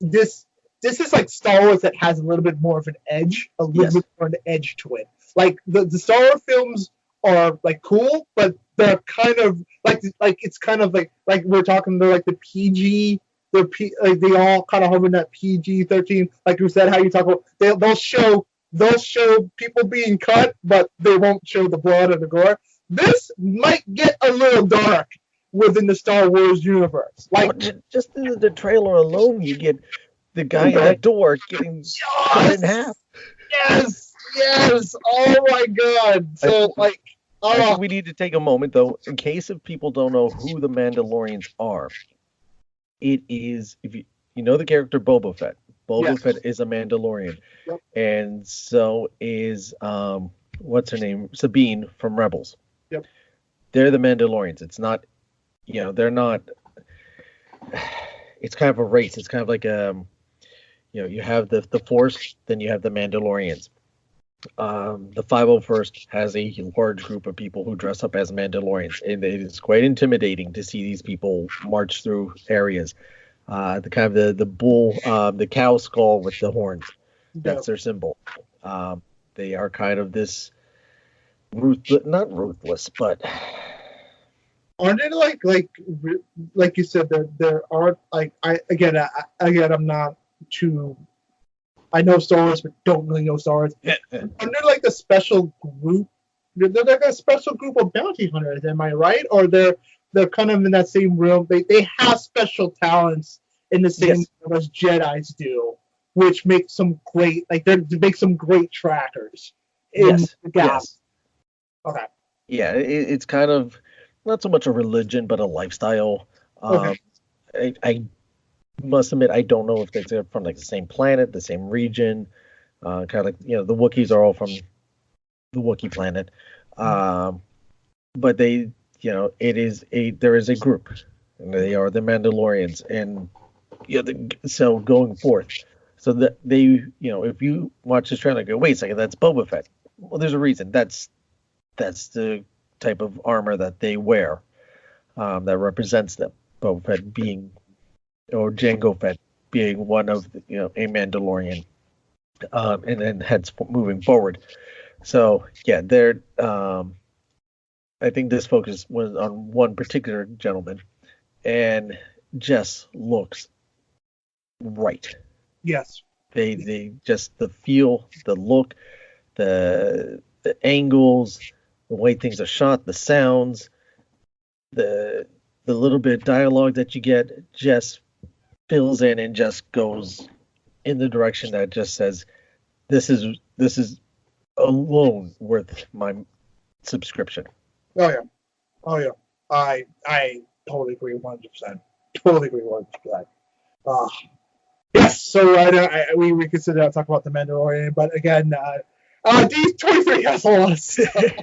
this is like Star Wars that has a little bit more of an edge, a little Yes. bit more of an edge to it. Like the Star Wars films are like cool, but they're kind of like it's kind of like we're talking, they're like the PG. Like they all kind of hover in that PG-13. Like you said, how you talk about they'll show people being cut, but they won't show the blood or the gore. This might get a little dark within the Star Wars universe. Like Just in the trailer alone, you get the guy at the door getting cut in half. Yes. Oh my God. So like, I think we need to take a moment, though, in case if people don't know who the Mandalorians are. It is, if you know the character Boba Fett. Boba Fett is a Mandalorian. Yep. And so is, what's her name? Sabine from Rebels. Yep. They're the Mandalorians. It's not, they're not, it's kind of a race. It's kind of like, you have the Force, then you have the Mandalorians. The 501st has a large group of people who dress up as Mandalorians, and it is quite intimidating to see these people march through areas. The kind of the bull, the cow skull with the horns. That's their symbol. They are kind of this not ruthless, but aren't they like you said, there are like I'm not too. I know Star Wars, but don't really know Star Wars. And they're like a special group. They're like a special group of bounty hunters. Am I right? Or they're kind of in that same room. They have special talents in the same way as Jedi's do, which makes them great. Like they make some great trackers in the gap. Yes. Okay. Yeah, it's kind of not so much a religion, but a lifestyle. Okay. I must admit, I don't know if they're from like the same planet, the same region. Kind of like, the Wookiees are all from the Wookiee planet. But they, there is a group, and they are the Mandalorians, and so going forth, so that they, if you watch this trailer, go, wait a second, that's Boba Fett. Well, there's a reason. That's the type of armor that they wear, that represents them. Boba Fett being, or Jango Fett being one of, a Mandalorian, and then heads moving forward. So yeah, they're. I think this focus was on one particular gentleman, and Jess looks right. Yes. They just the feel, the look, the angles, the way things are shot, the sounds, the little bit of dialogue that you get just fills in and just goes in the direction that just says, this is alone worth my subscription. Oh yeah. I totally agree 100%. Totally agree 100%. Yes. So we could sit down and talk about the Mandalorian, but again, D23 has a lot to say.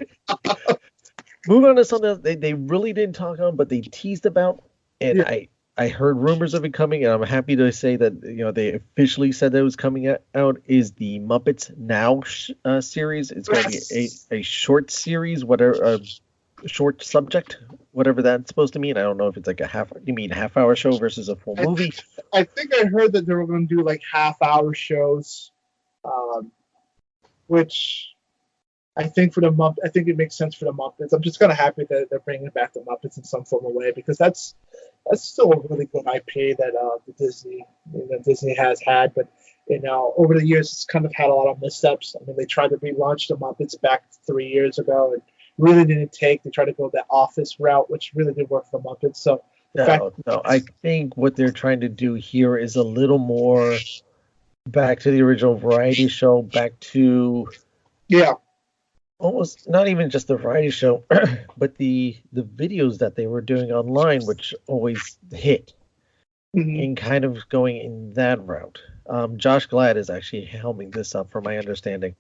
Moving on to something else they really didn't talk on, but they teased about, and I heard rumors of it coming, and I'm happy to say that they officially said that it was coming out. Is the Muppets Now series? It's going to be a short series, whatever, short subject, whatever that's supposed to mean. I don't know if it's like half-hour show versus a full movie. I think I heard that they were going to do like half-hour shows, which I think I think it makes sense for the Muppets. I'm just kind of happy that they're bringing back the Muppets in some form of way, because that's still a really good IP that Disney has had. But over the years, it's kind of had a lot of missteps. I mean, they tried to relaunch the Muppets back 3 years ago, and really didn't take. They tried to go the Office route, which really didn't work for the Muppets. So no, I think what they're trying to do here is a little more back to the original variety show, back to almost not even just the variety show, but the videos that they were doing online, which always hit, and kind of going in that route. Josh Glad is actually helming this up, from my understanding.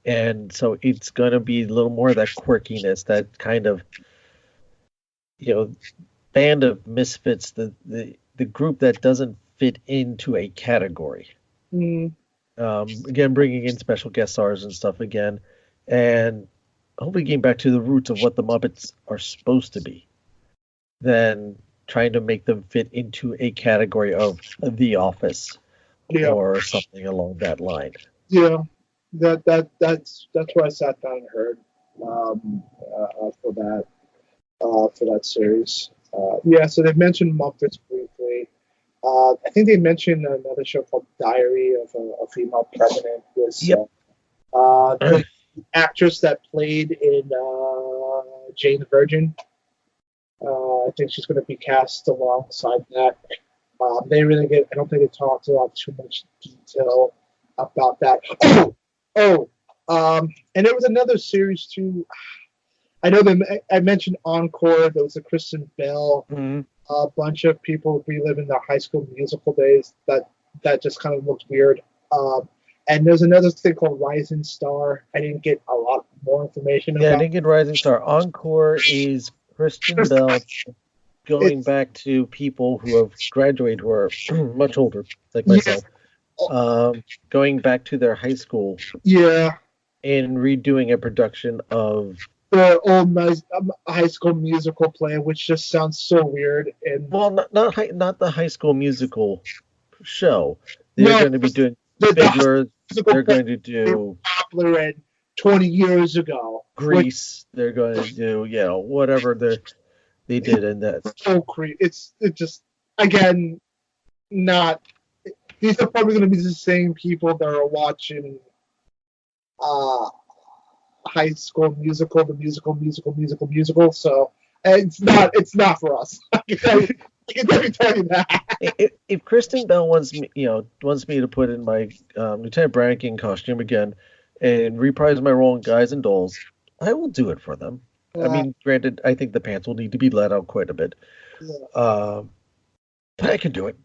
And so it's going to be a little more of that quirkiness, that kind of, band of misfits, the group that doesn't fit into a category. Again, bringing in special guest stars and stuff again, and hopefully getting back to the roots of what the Muppets are supposed to be, than trying to make them fit into a category of The Office or something along that line. Yeah, that's what I sat down and heard for that series. So they mentioned Muppets briefly. I think they mentioned another show called Diary of a Female President. The actress that played in Jane the Virgin. I think she's going to be cast alongside that. I don't think they talked about too much detail about that. And there was another series too. I know I mentioned Encore. There was a Kristen Bell. Mm-hmm. A bunch of people reliving their High School Musical days. That just kind of looked weird. And there's another thing called Rising Star. I didn't get a lot more information about. Yeah, I didn't get Rising Star. Encore is Kristen Bell going back to people who have graduated who are much older, like myself. Going back to their high school. Yeah. And redoing a production of the old High School Musical play, which just sounds so weird. And not the High School Musical show. They're going to be doing Fiddler. They're going to do popular in 20 years ago. Grease. They're going to do whatever they did in that. So creepy. It's just again not. These are probably going to be the same people that are watching High School Musical, the musical. So it's not for us. I can tell you that. If Kristen Bell wants me to put in my Lieutenant Brannigan costume again and reprise my role in Guys and Dolls, I will do it for them. I mean, granted, I think the pants will need to be let out quite a bit. But I can do it.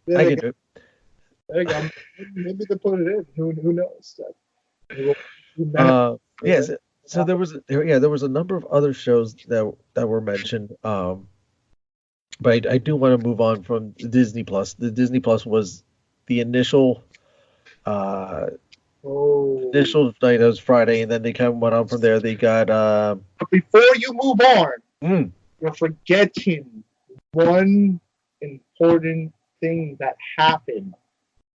I can do it. There you go. Maybe they put it in. Who knows? Yes. So there was a number of other shows that were mentioned. But I do want to move on from Disney Plus. The Disney Plus was the initial night. It was Friday, and then they kind of went on from there. They got. But before you move on, you're forgetting one important thing that happened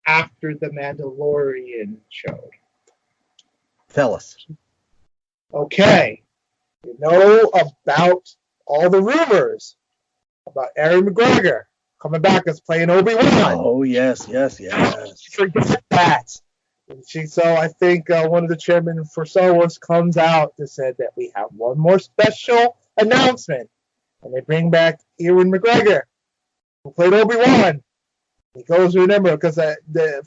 after the Mandalorian showed. Tell us. Okay. You know about all the rumors about Aaron McGregor coming back as playing Obi-Wan. Oh, yes. Forget that. So I think one of the chairmen for Star Wars comes out and said that we have one more special announcement. And they bring back Ewan McGregor, who played Obi-Wan. He goes to remember because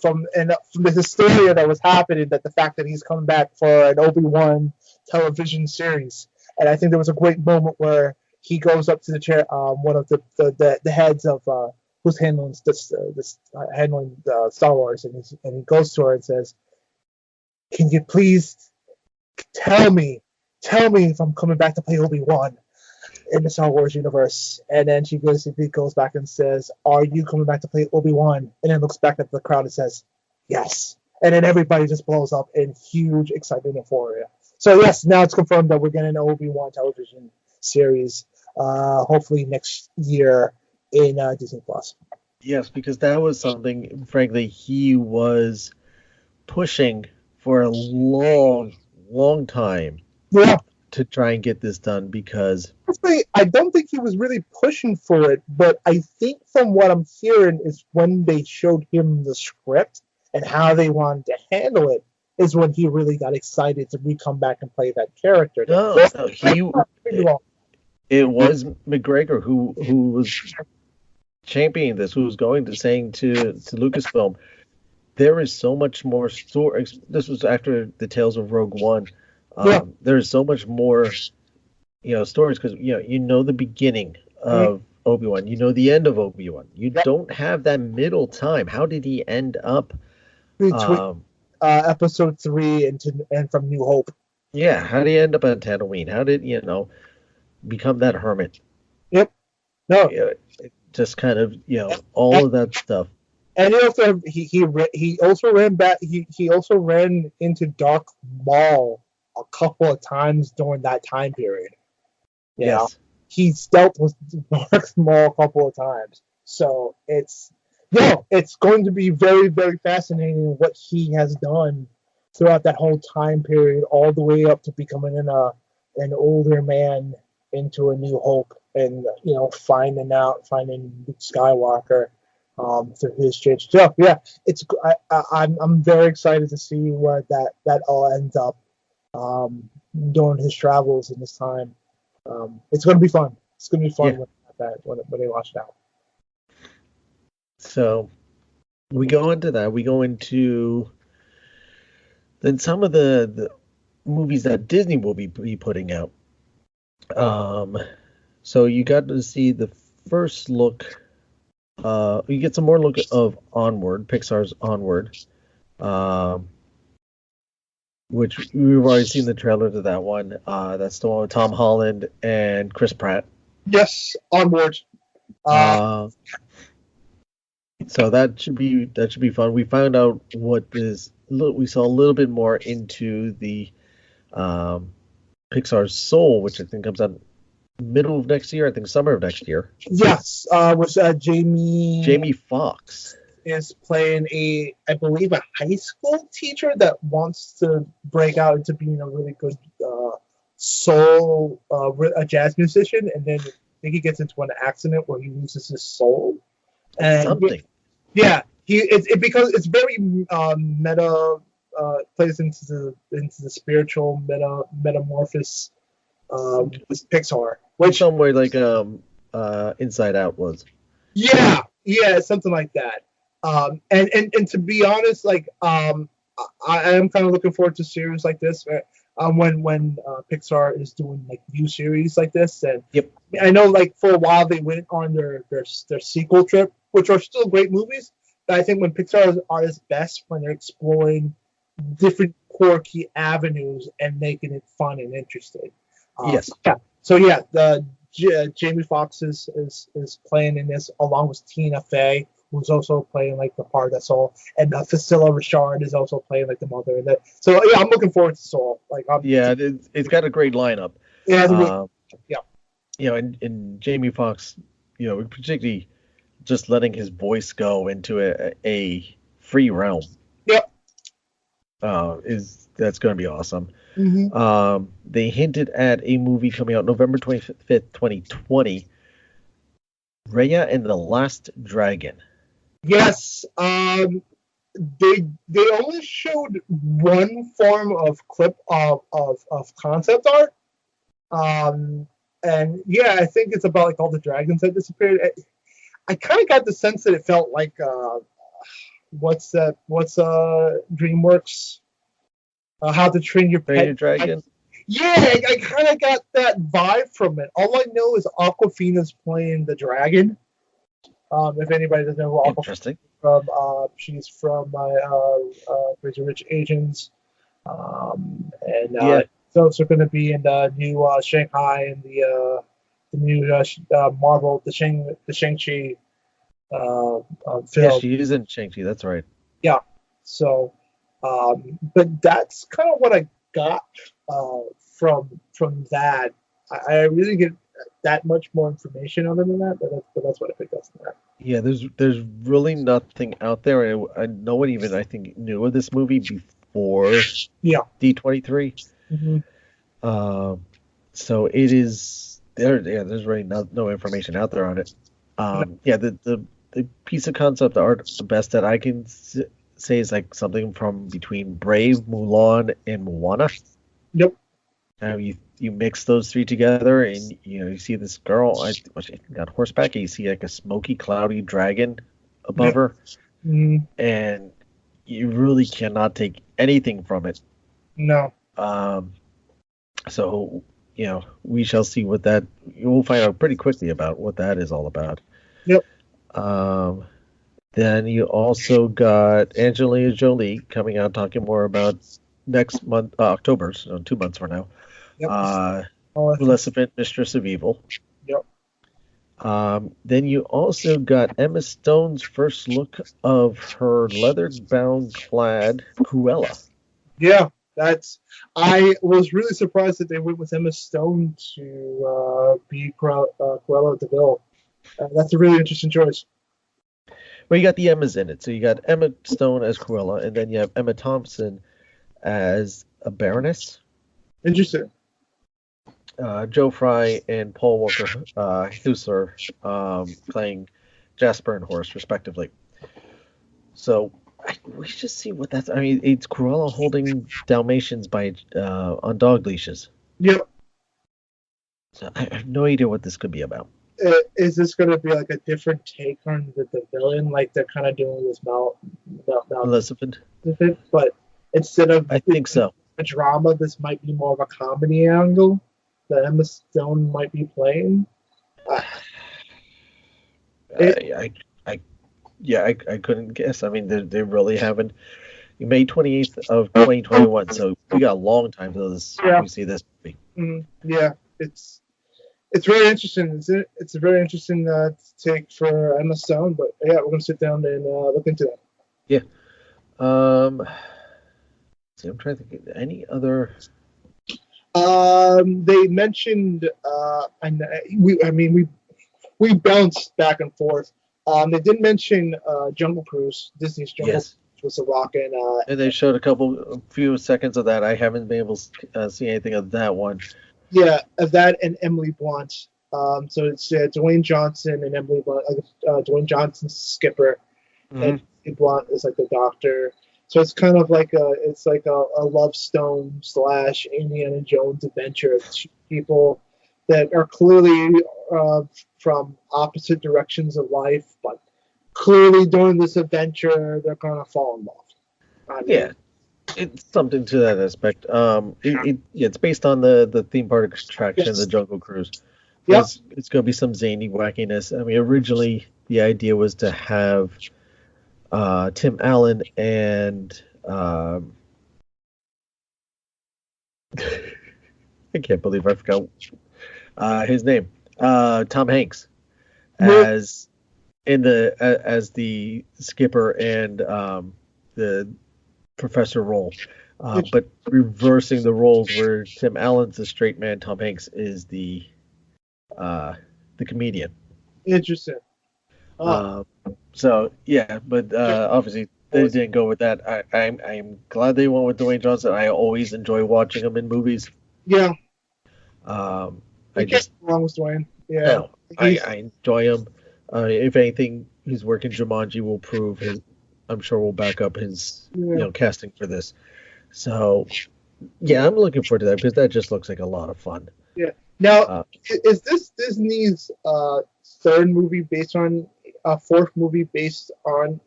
from the hysteria that was happening, that the fact that he's coming back for an Obi-Wan television series. And I think there was a great moment where he goes up to the chair, one of the heads of who's handling handling Star Wars, and he goes to her and says, "Can you please tell me if I'm coming back to play Obi-Wan in the Star Wars universe?" And then she goes back and says, "Are you coming back to play Obi-Wan?" And then looks back at the crowd and says, "Yes." And then everybody just blows up in huge excitement and euphoria. So yes, now it's confirmed that we're getting an Obi-Wan television series, hopefully next year in Disney Plus. Yes, because that was something, frankly, he was pushing for a long time. Yeah. To try and get this done, because I don't think he was really pushing for it, but I think from what I'm hearing is when they showed him the script and how they wanted to handle it is when he really got excited to come back and play that character. It was McGregor who was championing this, who was going to saying to Lucasfilm, there is so much more story. This was after the Tales of Rogue One. There's so much more, stories, because you know the beginning of Obi-Wan, you know the end of Obi-Wan. You don't have that middle time. How did he end up between Episode 3 and from New Hope? Yeah, how did he end up on Tatooine? How did become that hermit? Yep. No. Just kind of all of that stuff. And he also ran back. He also ran into Dark Maul a couple of times during that time period. Yes. he's dealt with Mark Small a couple of times. So it's going to be very, very fascinating what he has done throughout that whole time period, all the way up to becoming an older man into a new Hulk, and finding Luke Skywalker through his change. So yeah, I'm very excited to see where that all ends up during his travels in this time. It's going to be fun. It's going to be fun when they launch it out. So we go into that. We go into then some of the movies that Disney will be putting out. So you got to see the first look. You get some more look of Onward, Pixar's Onward, which we've already seen the trailer to that one. That's the one with Tom Holland and Chris Pratt. Yes, Onward. So that should be fun. We found out we saw a little bit more into the Pixar's Soul, which I think comes out middle of next year. I think summer of next year. Yes, which Jamie Foxx is playing I believe a high school teacher that wants to break out into being a really good soul a jazz musician, and then I think he gets into an accident where he loses his soul. And something. Yeah, because it's very meta. Plays into the spiritual metamorphosis with Pixar, which somewhere like Inside Out was. Yeah, something like that. And to be honest, like I am kind of looking forward to series like this. When Pixar is doing like new series like this, and yep. I know like for a while they went on their sequel trip, which are still great movies. But I think when Pixar are its best when they're exploring different quirky avenues and making it fun and interesting. Yes. Yeah. So yeah, Jamie Foxx is playing in this along with Tina Fey, who's also playing like the part of Soul, and Facilla Richard is also playing like the mother. And so yeah, I'm looking forward to Soul. Like it's got a great lineup. Yeah. And Jamie Foxx, particularly just letting his voice go into a free realm. Yep. That's going to be awesome. Mm-hmm. They hinted at a movie coming out November 25th, 2020, Raya and the Last Dragon. Yes. They only showed one form of clip of concept art. And yeah, I think it's about like all the dragons that disappeared. I kind of got the sense that it felt like what's DreamWorks How to Train Your Pet Dragon. I kind of got that vibe from it. All I know is Awkwafina's playing the dragon. If anybody doesn't know who Awkwafina is from, she's from Crazy Rich Asians. It's also going to be in the new Shanghai and the new Marvel, the Shang-Chi film. Yeah, she is in Shang-Chi, that's right. Yeah. So, but that's kind of what I got from that. I really get that much more information other than that, but that's what I picked up from that. Yeah, there's really nothing out there, and no one even I think knew of this movie before D23. Mm-hmm. So it is there. Yeah, there's really no information out there on it. The piece of concept art, the best that I can say is like something from between Brave, Mulan, and Moana. Yep. You mix those three together, and you see this girl. She got horseback. And you see like a smoky, cloudy dragon above her, and you really cannot take anything from it. No. So we shall see what that. We'll find out pretty quickly about what that is all about. Yep. Then you also got Angelina Jolie coming out talking more about next month, October, so 2 months from now. Yep. Maleficent, Mistress of Evil. Yep. Then you also got Emma Stone's first look of her leather-bound clad Cruella. Yeah. I was really surprised that they went with Emma Stone to be Cruella de Vil. That's a really interesting choice. Well, you got the Emmas in it. So you got Emma Stone as Cruella, and then you have Emma Thompson as a Baroness. Interesting. Joe Fry and Paul Walker Husser playing Jasper and Horace, respectively. So we should just see what that's. I mean, it's Cruella holding Dalmatians on dog leashes. Yep. So I have no idea what this could be about. Is this going to be like a different take on the villain, like they're kind of doing with Elizabeth? But instead of I think so. A drama, this might be more of a comedy angle that Emma Stone might be playing. I couldn't guess. I mean, they really haven't. May 28th of 2021, so we got a long time till we see this movie. Yeah, it's very interesting. It's a very interesting take for Emma Stone, but yeah, we're gonna sit down and look into that. Yeah. See, I'm trying to think of any other. They mentioned, we bounced back and forth. They did mention Jungle Cruise, Disney's Jungle Cruise was a rock, and they showed a few seconds of that. I haven't been able to see anything of that one. Yeah, of that and Emily Blunt. So it's Dwayne Johnson and Emily Blunt. Dwayne Johnson's skipper, and Emily Blunt is like the doctor. So it's kind of like a Love Stone / Indiana Jones adventure of two people that are clearly from opposite directions of life, but clearly during this adventure they're gonna fall in love. Yeah, it's something to that aspect. It's based on the theme park attraction, the Jungle Cruise. Yep. It's gonna be some zany wackiness. I mean, originally the idea was to have Tim Allen and I can't believe I forgot his name. Tom Hanks as the skipper and the professor role, but reversing the roles where Tim Allen's the straight man, Tom Hanks is the comedian. Interesting. So yeah, but obviously they didn't go with that. I'm glad they went with Dwayne Johnson. I always enjoy watching him in movies. Yeah. I just wrong with Dwayne. Yeah. No, I enjoy him. If anything, his work in Jumanji will prove his. I'm sure will back up his casting for this. So yeah, I'm looking forward to that because that just looks like a lot of fun. Yeah. Now, is this Disney's third movie based on a fourth movie based on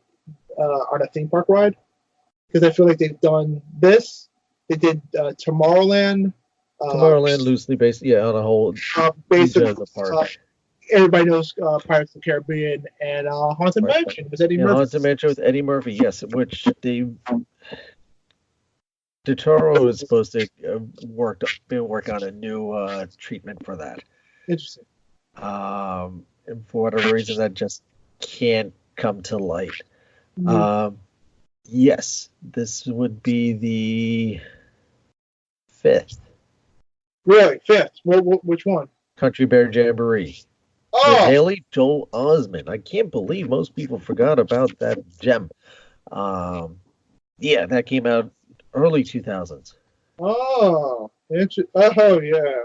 a theme park ride? Because I feel like they've done this. They did Tomorrowland. Tomorrowland loosely based, on a whole based on the park. Everybody knows Pirates of the Caribbean and Haunted Mansion with Eddie Murphy. Haunted Mansion with Eddie Murphy, yes, which DeToro is supposed to work on a new treatment for that. Interesting. And for whatever reason, that just can't come to light. Yes, this would be the fifth. Really? Fifth? Which one? Country Bear Jamboree. Oh! With Haley Joel Osment. I can't believe most people forgot about that gem. That came out early 2000s. Oh, oh yeah.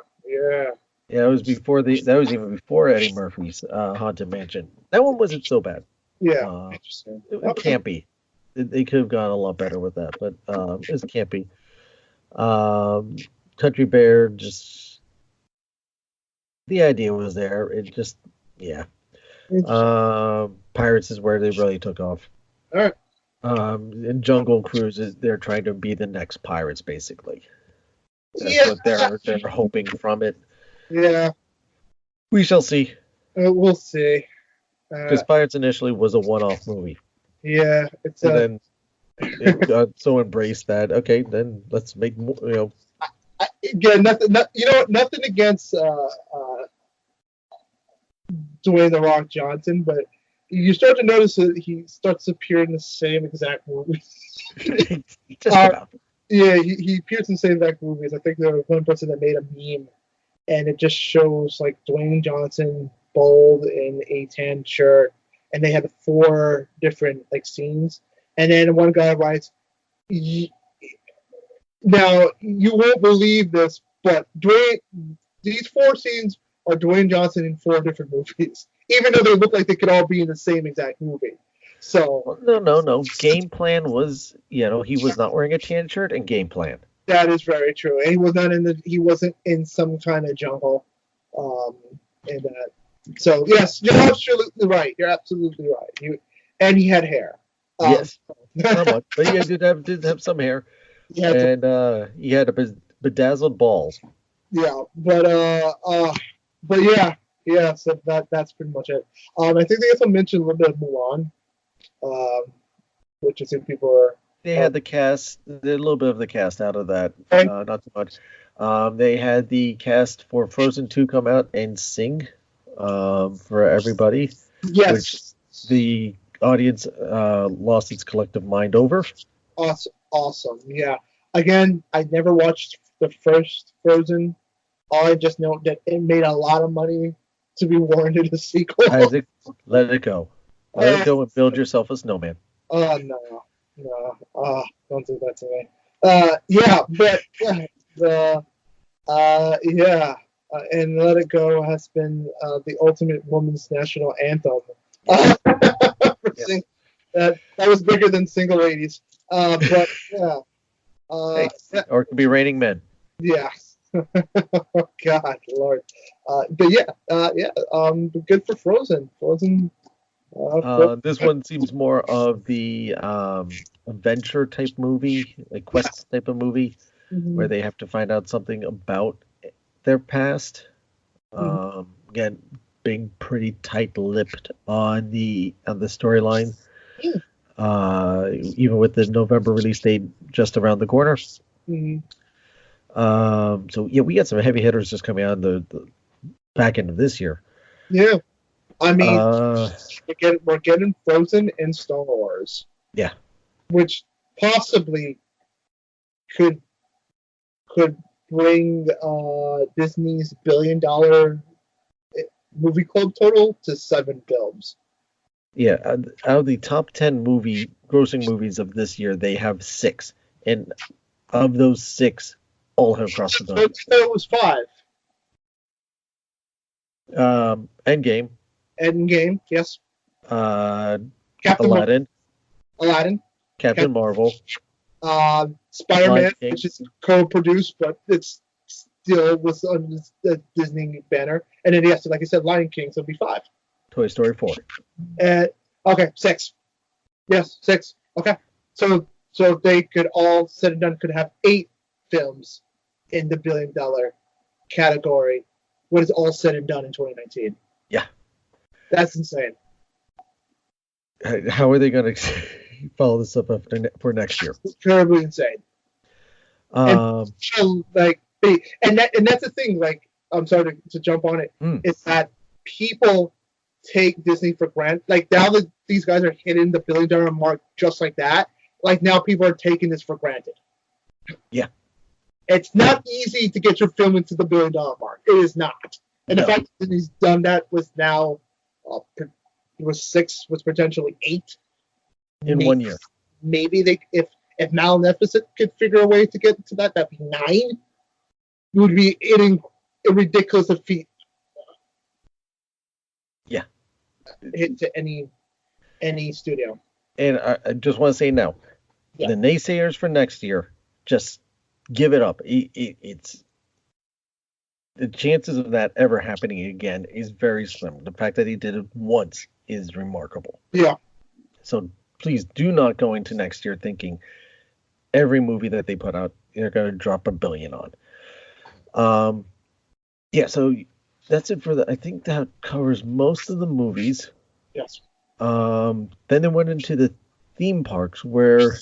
Yeah, it was that was even before Eddie Murphy's Haunted Mansion. That one wasn't so bad. Yeah, interesting. It can't be. They could have gone a lot better with that, but it can't be. Country Bear, just the idea was there. It just, Pirates is where they really took off. All right. And Jungle Cruise they're trying to be the next Pirates, basically. That's what they're hoping from it. Yeah. We shall see. We'll see. Because Pirates initially was a one-off movie. Yeah, then it got so embraced that then let's make more. Again, nothing against Dwayne "The Rock" Johnson, but you start to notice that he starts to appear in the same exact movie. Just about. Yeah, he appears in same exact movies. I think there was one person that made a meme, and it just shows like Dwayne Johnson bold in a tan shirt, and they had 4 different like scenes, and then one guy writes, "Now you won't believe this, but these 4 scenes are Dwayne Johnson in 4 different movies, even though they look like they could all be in the same exact movie." So No. Game Plan was, he was not wearing a tan shirt in Game Plan. that is very true. And he wasn't in some kind of jungle. And so yes, you're absolutely right. You're absolutely right. And he had hair. Yes, not much, but he did have some hair, and he had a bedazzled balls. Yeah, but yeah. So that's pretty much it. I think they also mentioned a little bit of Mulan, which I think people are. They had the cast, a little bit of the cast out of that, Okay. not too much. They had the cast for Frozen 2 come out and sing for everybody, Yes. which the audience lost its collective mind over. Awesome. Yeah. Again, I never watched the first Frozen. All I just know that it made a lot of money to be warranted a sequel. Isaac, let it go. Let it go and build yourself a snowman. Oh no. Don't do that to me. And Let It Go has been the ultimate women's national anthem. That was bigger than Single Ladies. But yeah. Hey, or it could be Raining Men. Yeah. Oh God, Lord. Good for Frozen. Frozen. This one seems more of the adventure type movie, like quest type of movie, where they have to find out something about their past. Again, being pretty tight-lipped on the storyline. Even with the November release date just around the corner. So yeah, we got some heavy hitters just coming out the back end of this year. Yeah. I mean, we're getting Frozen and Star Wars. Yeah. Which possibly could bring Disney's $1 billion movie club total to 7 films. Yeah, out of the top 10 grossing movies of this year, they have 6, and of those 6, all have crossed the line. It was 5. Endgame, yes. Aladdin, Captain Marvel, Spider-Man, which is co-produced, but it's still was under the Disney banner. And then yes, like I said, Lion King, so it'll be 5. Toy Story 4. Okay, 6. Yes, 6. Okay, so they could all said and done could have 8 films in the $1 billion category when it's all said and done in 2019. Yeah, that's insane. How are they going to follow this up for next year? It's terribly insane. And that's the thing. Like, I'm sorry to jump on it. Is that people take Disney for granted? Like, now that these guys are hitting the $1 billion mark just like that, like now people are taking this for granted. Yeah. It's not easy to get your film into the $1 billion mark. It is not. And the fact that he's done that was now, it was 6, was potentially 8 in 1 year. Maybe they, if Maleficent could figure a way to get to that'd be 9. It would be hitting a ridiculous feat. Yeah, hit to any studio. And I just want to say now, the naysayers for next year, just give it up. It's the chances of that ever happening again is very slim. The fact that he did it once is remarkable. Yeah. So please do not go into next year thinking every movie that they put out they're going to drop $1 billion on. So that's it for I think that covers most of the movies. Yes. Then they went into the theme parks where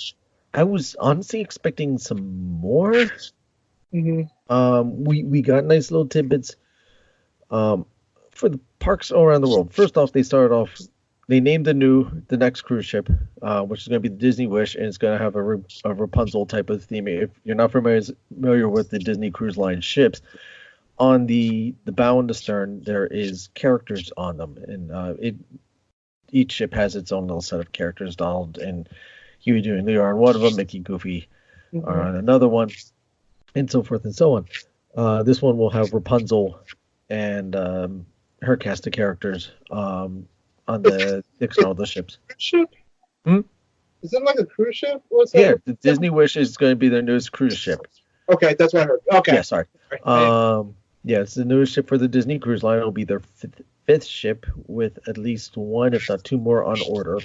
I was honestly expecting some more. We got nice little tidbits for the parks all around the world. First off, they started off they named the next cruise ship, which is going to be the Disney Wish, and it's going to have a Rapunzel type of theme. If you're not familiar with the Disney Cruise Line ships, on the bow and the stern there is characters on them, and each ship has its own little set of characters. Donald and Huey, Dewey, and Louie are on one of them. Mickey, Goofy are on another one, and so forth and so on. This one will have Rapunzel and her cast of characters on the external of the ships. Ship? Hmm? Is it like a cruise ship? What's that? Yeah, the Disney Wish is going to be their newest cruise ship. Okay, that's what I heard. Okay. Yeah, sorry. Yeah, it's the newest ship for the Disney Cruise Line. It'll be their fifth ship with at least one, if not two more, on order.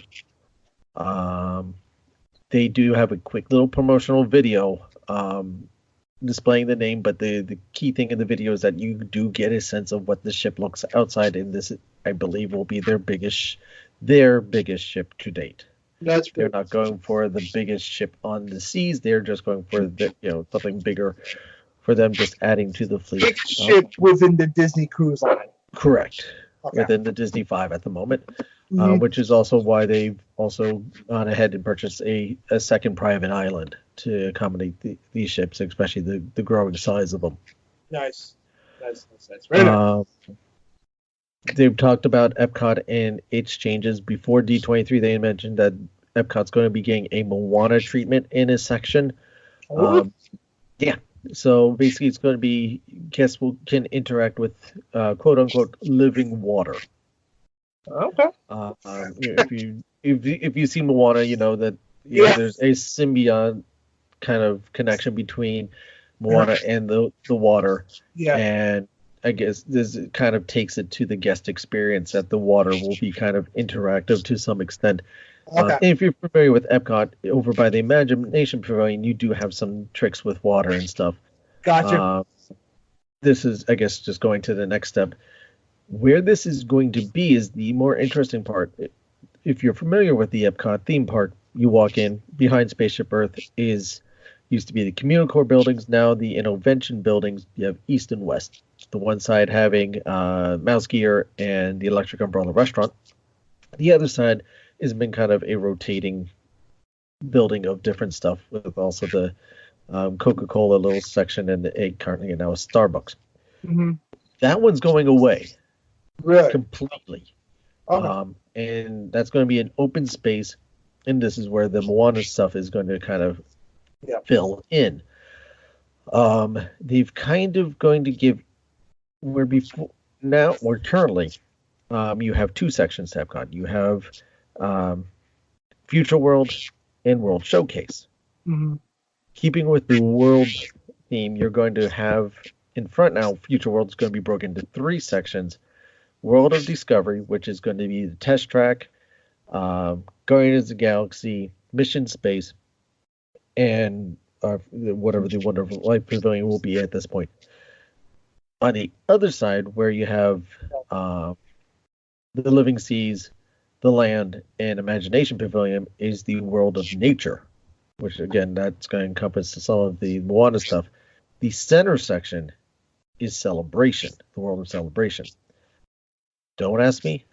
They do have a quick little promotional video displaying the name, but the key thing in the video is that you do get a sense of what the ship looks outside, and this, I believe, will be their biggest ship to date. They're not going for the biggest ship on the seas. They're just going for something bigger for them, just adding to the fleet. Big ship within the Disney Cruise Line. Correct. Okay. Within the Disney 5 at the moment, which is also why they've also gone ahead and purchased a second private island to accommodate these ships, especially the growing size of them. Nice. Very nice. They've talked about Epcot and its changes. Before D23, they mentioned that Epcot's going to be getting a Moana treatment in a section. Yeah. So basically, it's going to be guests can interact with "quote unquote" living water. Okay. If you see Moana, you know that there's a symbiote kind of connection between Moana and the water. Yeah. And I guess this kind of takes it to the guest experience that the water will be kind of interactive to some extent. Okay. If you're familiar with Epcot, over by the Imagination Pavilion, you do have some tricks with water and stuff. Gotcha. This is, I guess, just going to the next step. Where this is going to be is the more interesting part. If you're familiar with the Epcot theme park, you walk in, behind Spaceship Earth used to be the Communicore buildings, now the Innovention buildings. You have east and west. The one side having Mouse Gear and the Electric Umbrella Restaurant. The other side has been kind of a rotating building of different stuff, with also the Coca-Cola little section and the egg carton, and now a Starbucks. Mm-hmm. That one's going away. Really? Completely. And that's going to be an open space, and this is where the Moana stuff is going to kind of fill in. They've kind of going to give currently you have two sections to Epcot. You have Future World and World Showcase. Mm-hmm. Keeping with the world theme, you're going to have in front now, Future World is going to be broken into three sections. World of Discovery, which is going to be the test track, Guardians of the Galaxy, Mission Space, and whatever the Wonderful Life Pavilion will be at this point. On the other side, where you have the Living Seas, the Land, and Imagination Pavilion, is the World of Nature, which, again, that's going to encompass some of the Moana stuff. The center section is Celebration, the World of Celebration. Don't ask me.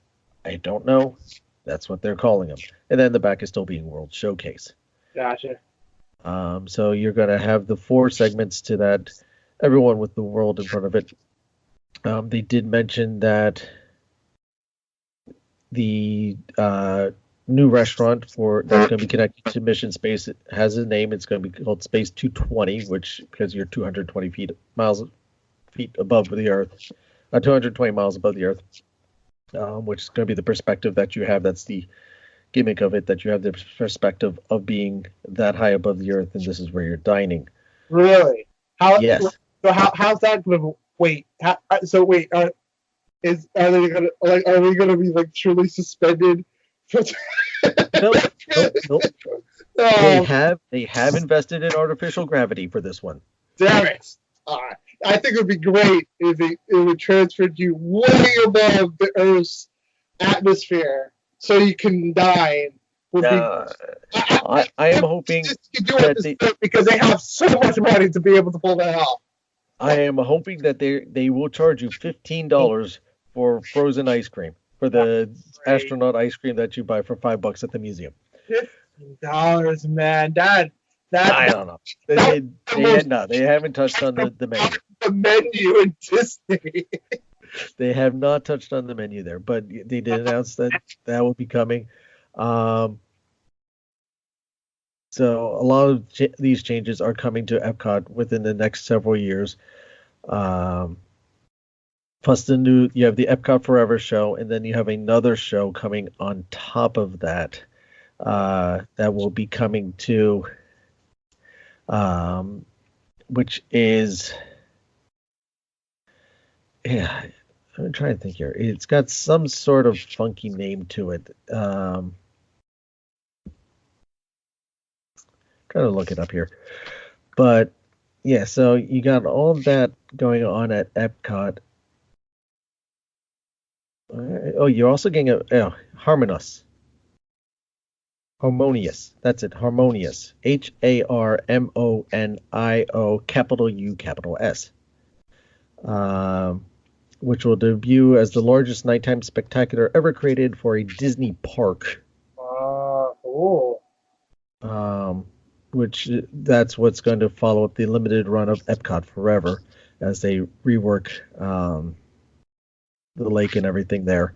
I don't know. That's what they're calling them. And then the back is still being World Showcase. Gotcha. So you're going to have the four segments to that, everyone with the world in front of it. They did mention that the new restaurant that's going to be connected to Mission Space has a name. It's going to be called Space 220, which, because you're 220 feet above the Earth, 220 miles above the Earth, which is going to be the perspective that you have. That's the gimmick of it, that you have the perspective of being that high above the Earth, and this is where you're dining. Really? Yes. So how's that going to wait? Are we going to be like truly suspended? Nope. They have invested in artificial gravity for this one. Damn it! I think it would be great if it would transfer you way above the Earth's atmosphere, so you can dine. I am hoping because they have so much money to be able to pull that off. I am hoping that they will charge you $15 for frozen ice cream. for the astronaut ice cream that you buy for $5 at the museum. $15, man. That I don't know. They haven't touched on the menu. The menu in Disney. They have not touched on the menu there, but they did announce that will be coming. So a lot of these changes are coming to Epcot within the next several years. Plus you have the Epcot Forever show, and then you have another show coming on top of that that will be coming to, which is, yeah, I'm trying to think here. It's got some sort of funky name to it. Trying to look it up here, but yeah. So you got all of that going on at Epcot. Oh, you're also getting Harmonious. That's it. Harmonious. HARMONIO capital U capital S. Which will debut as the largest nighttime spectacular ever created for a Disney park. Cool. Which that's what's going to follow up the limited run of Epcot Forever as they rework the lake and everything there.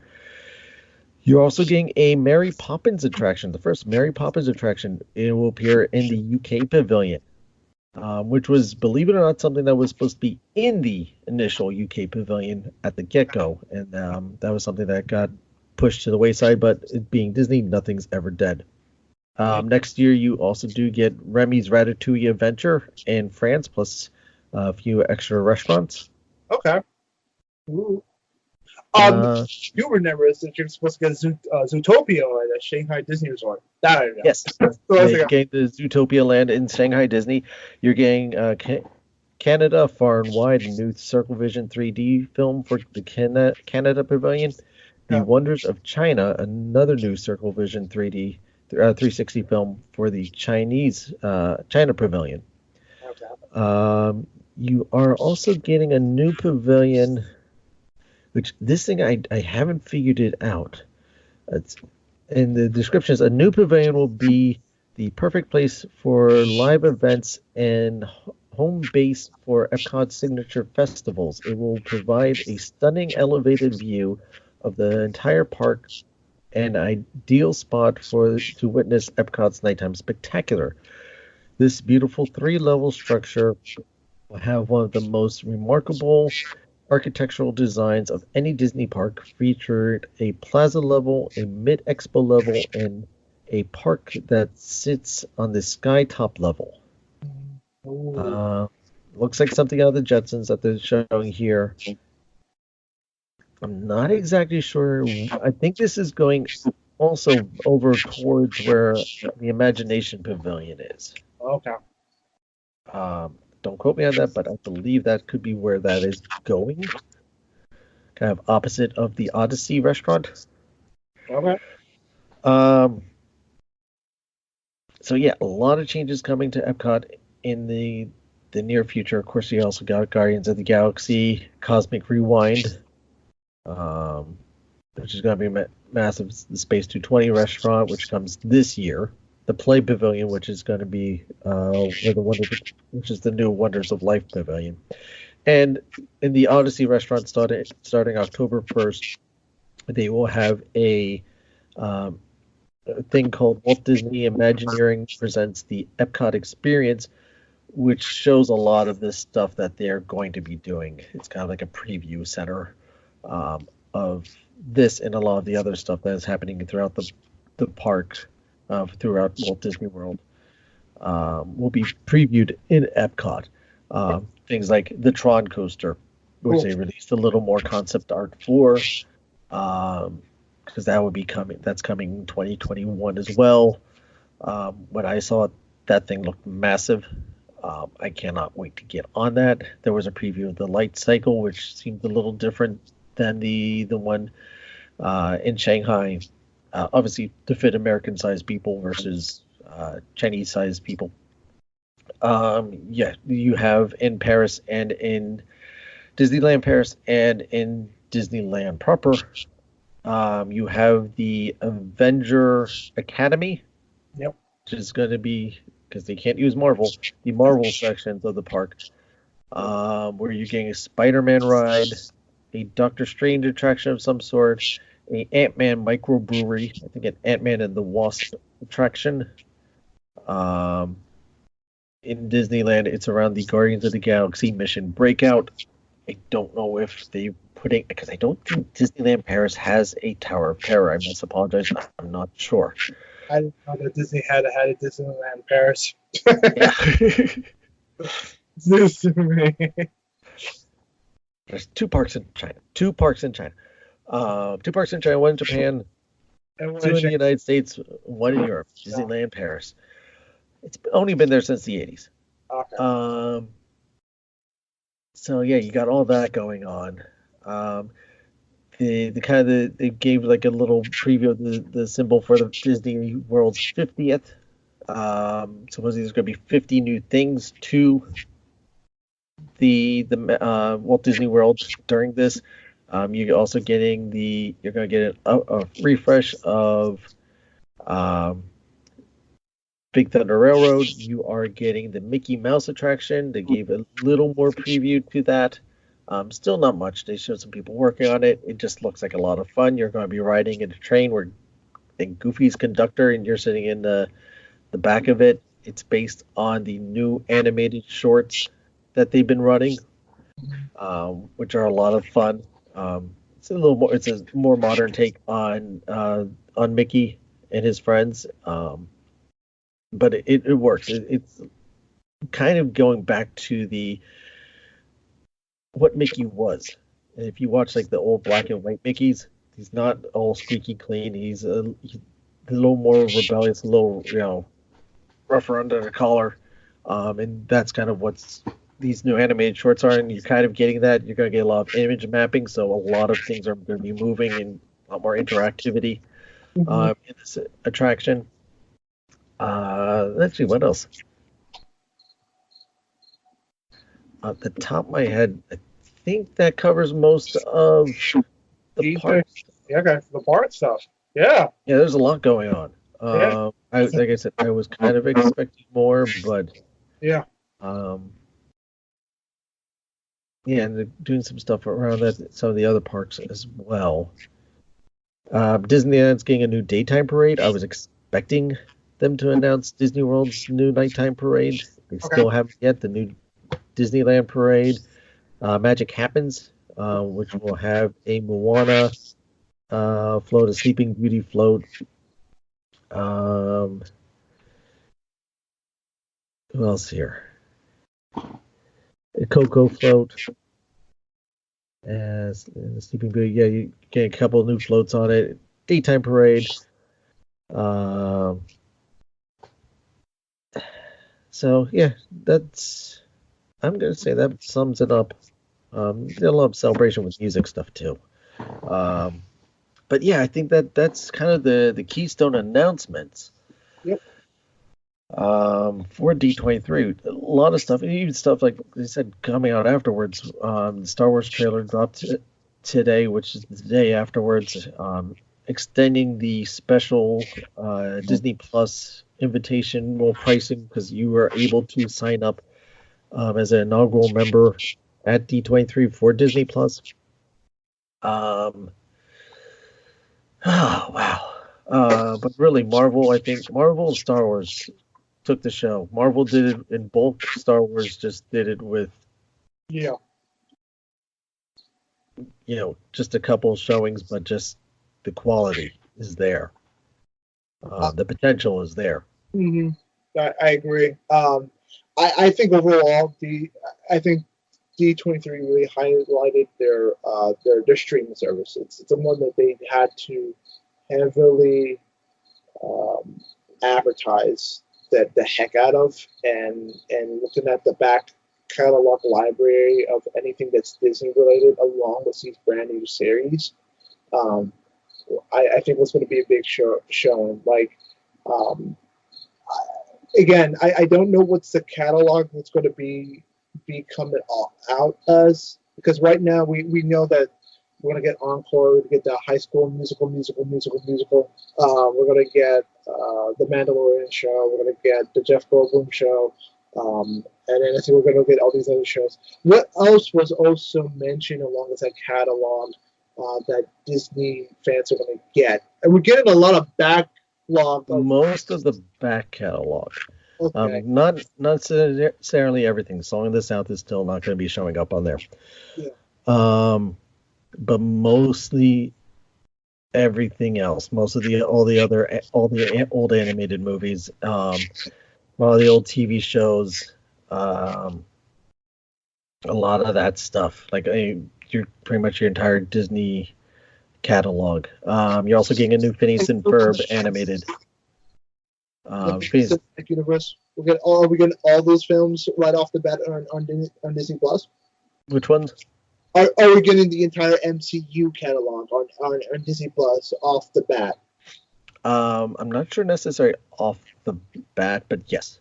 You're also getting a Mary Poppins attraction. The first Mary Poppins attraction. It will appear in the UK Pavilion, which was, believe it or not, something that was supposed to be in the initial UK Pavilion at the get-go. And that was something that got pushed to the wayside, but it being Disney, nothing's ever dead. Next year, you also do get Remy's Ratatouille Adventure in France, plus a few extra restaurants. Okay. Ooh. You remember you're supposed to get Zootopia at the Shanghai Disney Resort. That I know. Yes. You're getting the Zootopia Land in Shanghai Disney. You're getting Canada Far and Wide, a new Circle Vision 3D film for the Canada Pavilion. The Wonders of China, another new Circle Vision 3D 360 film for the Chinese China Pavilion. Okay. You are also getting a new pavilion, which this thing I haven't figured it out. It's in the descriptions. A new pavilion will be the perfect place for live events and home base for Epcot's signature festivals. It will provide a stunning elevated view of the entire park, an ideal spot to witness Epcot's nighttime spectacular. This beautiful 3-level structure will have one of the most remarkable architectural designs of any Disney park, featured a plaza level, a mid-expo level, and a park that sits on the sky top level. Looks like something out of the Jetsons that they're showing here. I'm not exactly sure. I think this is going also over towards where the Imagination Pavilion is. Okay. Don't quote me on that, but I believe that could be where that is going. Kind of opposite of the Odyssey restaurant. Okay. So yeah, a lot of changes coming to Epcot in the near future. Of course, you also got Guardians of the Galaxy, Cosmic Rewind, which is going to be massive. The Space 220 restaurant, which comes this year. The Play Pavilion, which is going to be which is the new Wonders of Life Pavilion. And in the Odyssey restaurant, starting October 1st, they will have a thing called Walt Disney Imagineering Presents the Epcot Experience, which shows a lot of this stuff that they're going to be doing. It's kind of like a preview center of this and a lot of the other stuff that is happening throughout the park, throughout Walt Disney World. Will be previewed in Epcot. Things like the Tron coaster, which they released a little more concept art for, because that would be coming. That's coming 2021 as well. When I saw it, that thing looked massive. I cannot wait to get on that. There was a preview of the Light Cycle, which seemed a little different than the one in Shanghai. Obviously, to fit American-sized people versus Chinese-sized people. You have in Paris and in Disneyland Paris and in Disneyland proper. You have the Avenger Academy, Yep. which is going to be, because they can't use Marvel, the Marvel sections of the park, where you're getting a Spider-Man ride, a Doctor Strange attraction of some sort, a Ant-Man microbrewery, I think an Ant-Man and the Wasp attraction. In Disneyland, it's around the Guardians of the Galaxy Mission Breakout. I don't know if they putting, because I don't think Disneyland Paris has a Tower of Terror. I must apologize. I'm not sure. I didn't know that Disney had a Disneyland Paris. Yeah. This to me. There's two parks in China. Two parks in China. One in Japan, And two in the United States, one in Europe. Disneyland Paris. It's only been there since the 80s. Okay. So yeah, you got all that going on. They gave like a little preview of the symbol for the Disney World's 50th. Supposedly there's going to be 50 new things to the Walt Disney World during this. You're also getting you're going to get a refresh of Big Thunder Railroad. You are getting the Mickey Mouse attraction. They gave a little more preview to that. Still not much. They showed some people working on it. It just looks like a lot of fun. You're going to be riding in a train where I think Goofy's conductor and you're sitting in the back of it. It's based on the new animated shorts that they've been running, which are a lot of fun. It's a little more. It's a more modern take on Mickey and his friends, but it works. It's kind of going back to what Mickey was. And if you watch like the old black and white Mickeys, he's not all squeaky clean. He's a little more rebellious, a little rougher under the collar, and that's kind of what's these new animated shorts are. And you're kind of getting that. You're going to get a lot of image mapping, so a lot of things are going to be moving and a lot more interactivity in this attraction. Let's see what else. At the top of my head, I think that covers most of the park. Yeah, okay, the park stuff. Yeah. Yeah, there's a lot going on. Yeah. Like I said, I was kind of expecting more, but Yeah. yeah, and they're doing some stuff around some of the other parks as well. Disneyland's getting a new daytime parade. I was expecting them to announce Disney World's new nighttime parade. They still haven't yet. The new Disneyland parade. Magic Happens, which will have a Moana float, a Sleeping Beauty float. Who else here? A Coco float. As the Sleeping Beauty, yeah, you get a couple of new floats on it. Daytime parade. So yeah, I'm gonna say that sums it up. There's a lot of celebration with music stuff too. But yeah, I think that's kind of the keystone announcements. Yep. For D23, a lot of stuff, even stuff like they said coming out afterwards. The Star Wars trailer dropped today, which is the day afterwards, extending the special Disney Plus invitational pricing because you were able to sign up as an inaugural member at D23 for Disney Plus. Oh wow! But really, Marvel and Star Wars took the show. Marvel did it in bulk. Star Wars just did it with just a couple of showings, but just the quality is there. The potential is there. Mm-hmm. I agree. I think overall, I think D23 really highlighted their streaming service. It's the one that they had to heavily advertise the heck out of, and looking at the back catalog library of anything that's Disney related, along with these brand new series. I think it's going to be a big showing. Like, again, I don't know what's the catalog that's going to be coming out as, because right now we know that We're gonna get Encore. We're gonna get the High School Musical. We're gonna get the Mandalorian show. We're gonna get the Jeff Goldblum show. And then I think we're gonna get all these other shows. What else was also mentioned along with that catalog that Disney fans are gonna get? And we're getting a lot of backlog. Most of the back catalog. Okay. Not necessarily everything. Song of the South is still not going to be showing up on there. Yeah. But mostly everything else. Most of all the old animated movies, all the old TV shows, a lot of that stuff. Like you're pretty much your entire Disney catalog. You're also getting a new Phineas and Ferb animated. Universe. Are we getting all those films right off the bat on Disney Plus? Which ones? Are we getting the entire MCU catalog on Disney Plus off the bat? I'm not sure necessarily off the bat, but yes.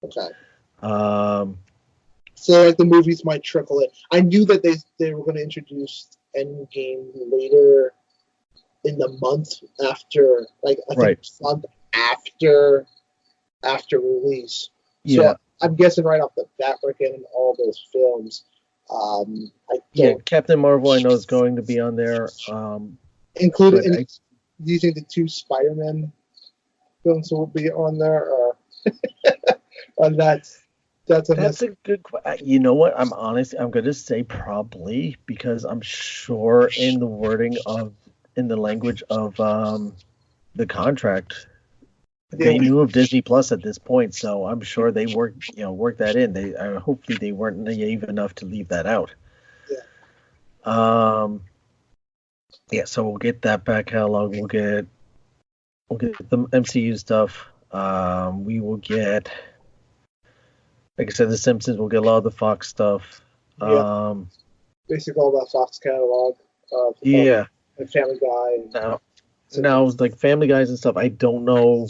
Okay. So like the movies might trickle it. I knew that they were going to introduce Endgame later in the month after, like I think month after release. Yeah. So I'm guessing right off the bat we're getting all those films. Captain Marvel I know is going to be on there. Including, do you think the 2 Spider-Man films will be on there, or that's a good question. You know what? I'm going to say probably, because I'm sure in the wording in the language of the contract, they knew of Disney Plus at this point, so I'm sure they worked that in. They hopefully they weren't naive enough to leave that out. Yeah. So we'll get that back catalog. We'll get the MCU stuff. We will get, like I said, The Simpsons. We'll get a lot of the Fox stuff. Basically all that Fox catalog. And Family Guy. Now, like Family Guys and stuff, I don't know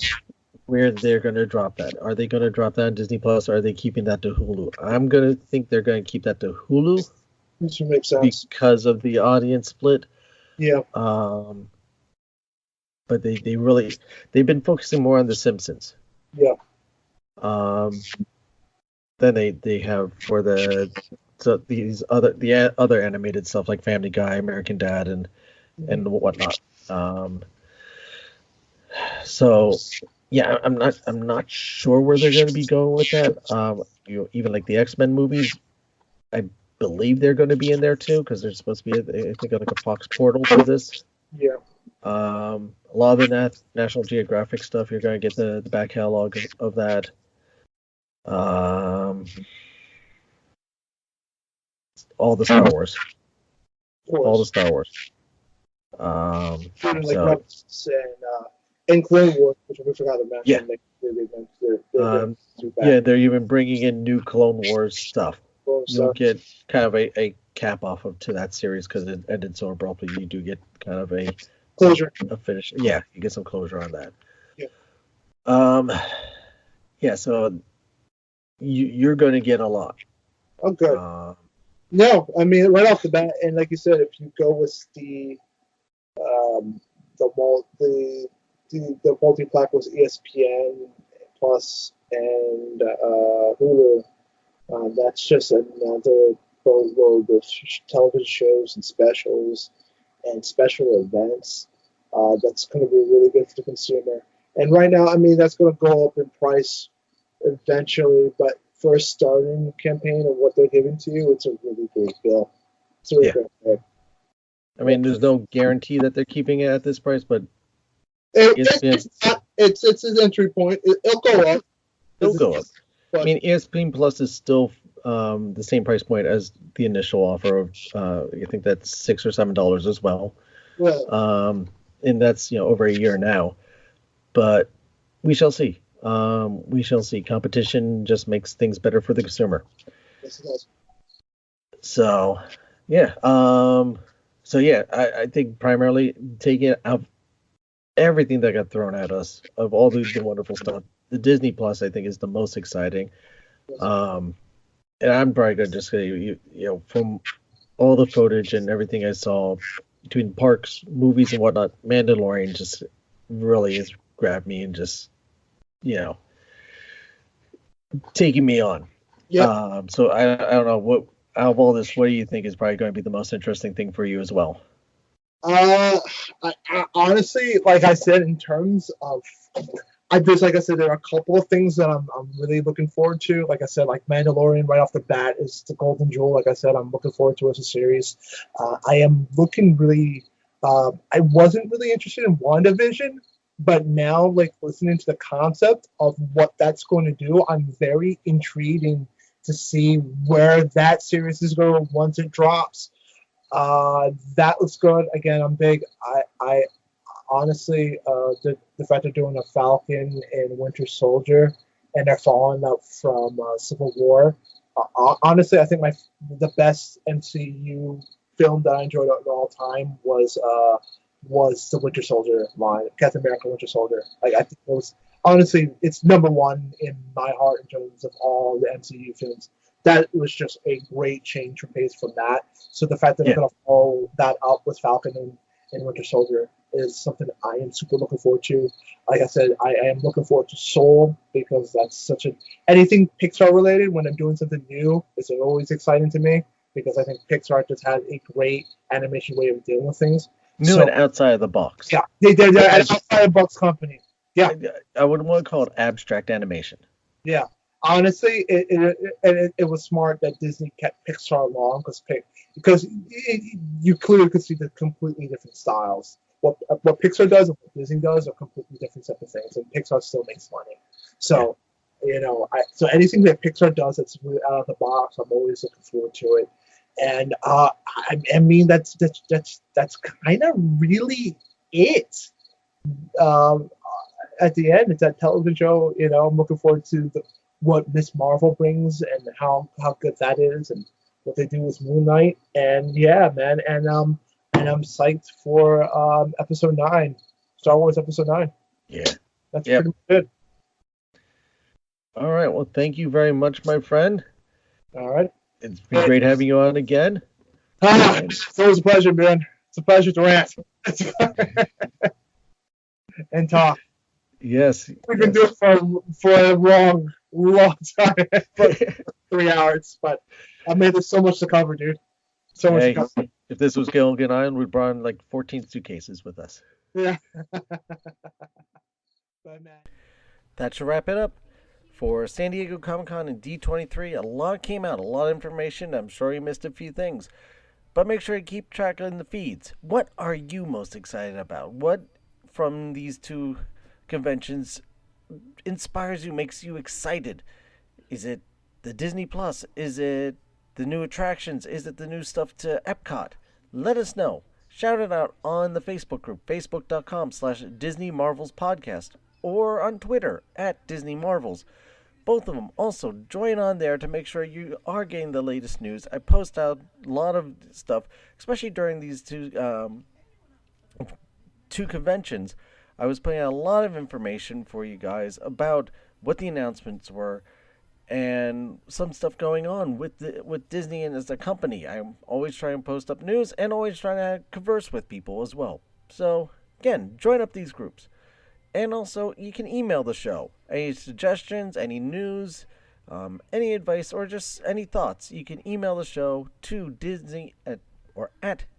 where they're going to drop that. Are they going to drop that on Disney Plus, or are they keeping that to Hulu? I'm going to think they're going to keep that to Hulu. Which makes sense. Because of the audience split. Yeah. But they've been focusing more on The Simpsons. Yeah. Than they have for these other animated stuff like Family Guy, American Dad, and whatnot. So yeah, I'm not sure where they're going to be going with that. Even like the X-Men movies, I believe they're going to be in there too, because they're supposed to be, I think, like a Fox portal for this. Yeah. A lot of the National Geographic stuff, you're going to get the back catalog of that. All the Star Wars. All the Star Wars. And Clone Wars, which we forgot to mention. They're even bringing in new Clone Wars stuff. You'll get kind of a cap off to that series because it ended so abruptly. You do get kind of a closure, a finish. Yeah, you get some closure on that. Yeah. So you're going to get a lot. Oh, good. No, I mean right off the bat, and like you said, if you go with the multi-plaque was ESPN Plus and Hulu. That's just another boatload of television shows and specials and special events. That's going to be really good for the consumer. And right now, I mean, that's going to go up in price eventually, but for a starting campaign of what they're giving to you, it's a really great deal. It's a really great deal. I mean, there's no guarantee that they're keeping it at this price, but it's an entry point. It'll go up. It'll go up. I mean, ESPN Plus is still the same price point as the initial offer of, I think that's $6 or $7 as well. Right. And that's over a year now. But we shall see. We shall see. Competition just makes things better for the consumer. Yes, it does. So, yeah. I think primarily taking out everything that got thrown at us of all the wonderful stuff. The Disney Plus, I think, is the most exciting. And I'm probably going to just say, from all the footage and everything I saw between parks, movies, and whatnot, Mandalorian just really has grabbed me and just, you know, taking me on. Yep. So I don't know what out of all this, what do you think is probably going to be the most interesting thing for you as well? I honestly, like I said, in terms of, like I said, there are a couple of things that I'm really looking forward to. Like I said, like Mandalorian right off the bat is the golden jewel. Like I said, I'm looking forward to it as a series. I am looking really. I wasn't really interested in WandaVision, but now, like listening to the concept of what that's going to do, I'm very intrigued to see where that series is going once it drops. That looks good. Again, I'm big. I honestly, the fact they're doing a Falcon and Winter Soldier, and they're following up from Civil War. Honestly, I think the best MCU film that I enjoyed of all time was the Winter Soldier line, Captain America: Winter Soldier. Like I think it was honestly, it's number one in my heart in terms of all the MCU films. That was just a great change from pace from that. So the fact that they're going to follow that up with Falcon and Winter Soldier is something I am super looking forward to. Like I said, I am looking forward to Soul because that's such anything Pixar related when they're doing something new is always exciting to me because I think Pixar just has a great animation way of dealing with things. New and outside of the box. Yeah, they're an outside of the box company. Yeah, I would want to call it abstract animation. Yeah. Honestly, it was smart that Disney kept Pixar along because you clearly could see the completely different styles. What Pixar does and what Disney does are completely different set of things, and Pixar still makes money. So, so anything that Pixar does that's really out of the box, I'm always looking forward to it. And I mean that's kind of really it. At the end, it's that television show. I'm looking forward to what Miss Marvel brings and how good that is and what they do with Moon Knight. And yeah, man, and I'm psyched for episode 9, Star Wars episode 9. Yeah. That's pretty good. All right. Well, thank you very much, my friend. All right. It's been great having you on again. It's always a pleasure, man. It's a pleasure to rant and talk. Yes. We can do it for a long time, for 3 hours, but I made this so much to cover, dude. So much to cover. If this was Gilligan Island, we'd brought like 14 suitcases with us. Yeah. That should wrap it up. For San Diego Comic-Con and D23, a lot came out, a lot of information. I'm sure you missed a few things. But make sure you keep track on the feeds. What are you most excited about? What from these two conventions inspires you, makes you excited? Is it the Disney Plus? Is it the new attractions? Is it the new stuff to Epcot? Let us know. Shout it out on the Facebook group, facebook.com/Disney Marvels Podcast, or on Twitter @Disney Marvels. Both of them. Also, join on there to make sure you are getting the latest news. I post out a lot of stuff, especially during these two conventions. I was putting out a lot of information for you guys about what the announcements were and some stuff going on with Disney and as a company. I'm always trying to post up news and always trying to converse with people as well. So, again, join up these groups. And also, you can email the show. Any suggestions, any news, any advice, or just any thoughts, you can email the show to Disney at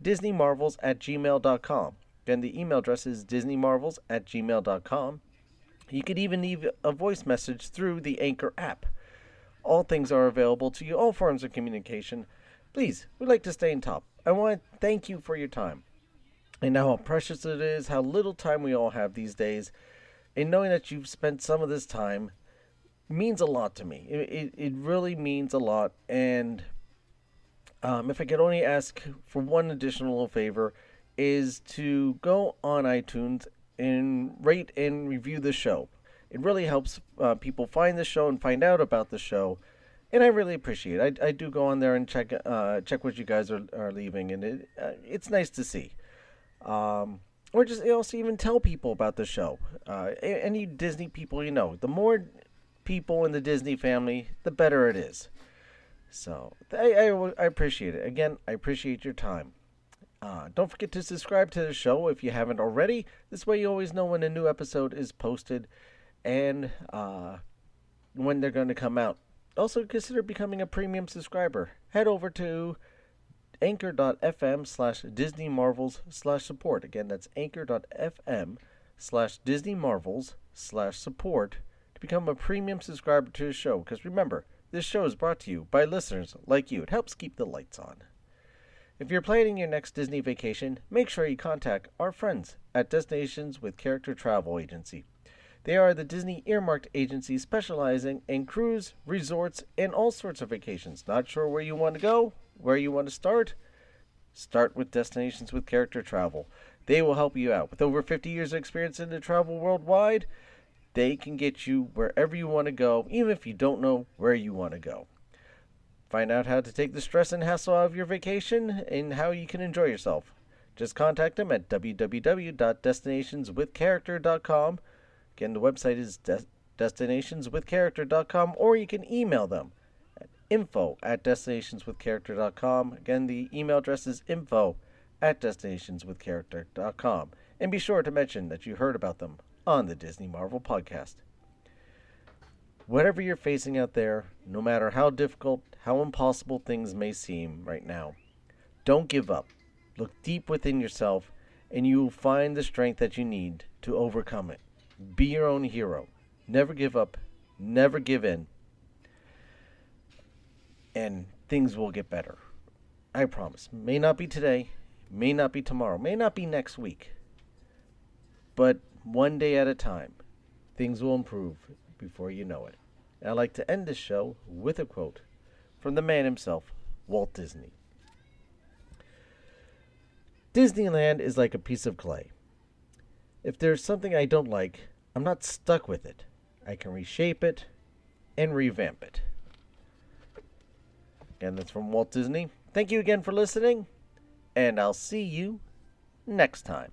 disneymarvels@gmail.com. Again, the email address is disneymarvels@gmail.com. You could even leave a voice message through the Anchor app. All things are available to you, all forms of communication. Please, we'd like to stay in top. I want to thank you for your time. I know how precious it is, how little time we all have these days. And knowing that you've spent some of this time means a lot to me. It really means a lot. And if I could only ask for one additional favor, is to go on iTunes and rate and review the show. It really helps people find the show and find out about the show. And I really appreciate it. I do go on there and check what you guys are leaving. And it's nice to see. Or just also even tell people about the show. Any Disney people you know. The more people in the Disney family, the better it is. So I appreciate it. Again, I appreciate your time. Don't forget to subscribe to the show if you haven't already. This way you always know when a new episode is posted and when they're going to come out. Also, consider becoming a premium subscriber. Head over to anchor.fm/Disney Marvels/support. Again, that's anchor.fm/Disney Marvels/support to become a premium subscriber to the show. Because remember, this show is brought to you by listeners like you. It helps keep the lights on. If you're planning your next Disney vacation, make sure you contact our friends at Destinations with Character Travel Agency. They are the Disney earmarked agency specializing in cruise, resorts, and all sorts of vacations. Not sure where you want to go? Where you want to start? Start with Destinations with Character Travel. They will help you out. With over 50 years of experience in the travel worldwide, they can get you wherever you want to go, even if you don't know where you want to go. Find out how to take the stress and hassle out of your vacation and how you can enjoy yourself. Just contact them at www.destinationswithcharacter.com. Again, the website is destinationswithcharacter.com, or you can email them at info@destinationswithcharacter.com. Again, the email address is info@destinationswithcharacter.com. And be sure to mention that you heard about them on the Disney Marvel podcast. Whatever you're facing out there, no matter how difficult, how impossible things may seem right now, don't give up. Look deep within yourself, and you will find the strength that you need to overcome it. Be your own hero. Never give up. Never give in. And things will get better. I promise. May not be today. May not be tomorrow. May not be next week. But one day at a time, things will improve before you know it. And I'd like to end this show with a quote from the man himself, Walt Disney. Disneyland is like a piece of clay. If there's something I don't like, I'm not stuck with it. I can reshape it and revamp it. Again, that's from Walt Disney. Thank you again for listening, and I'll see you next time.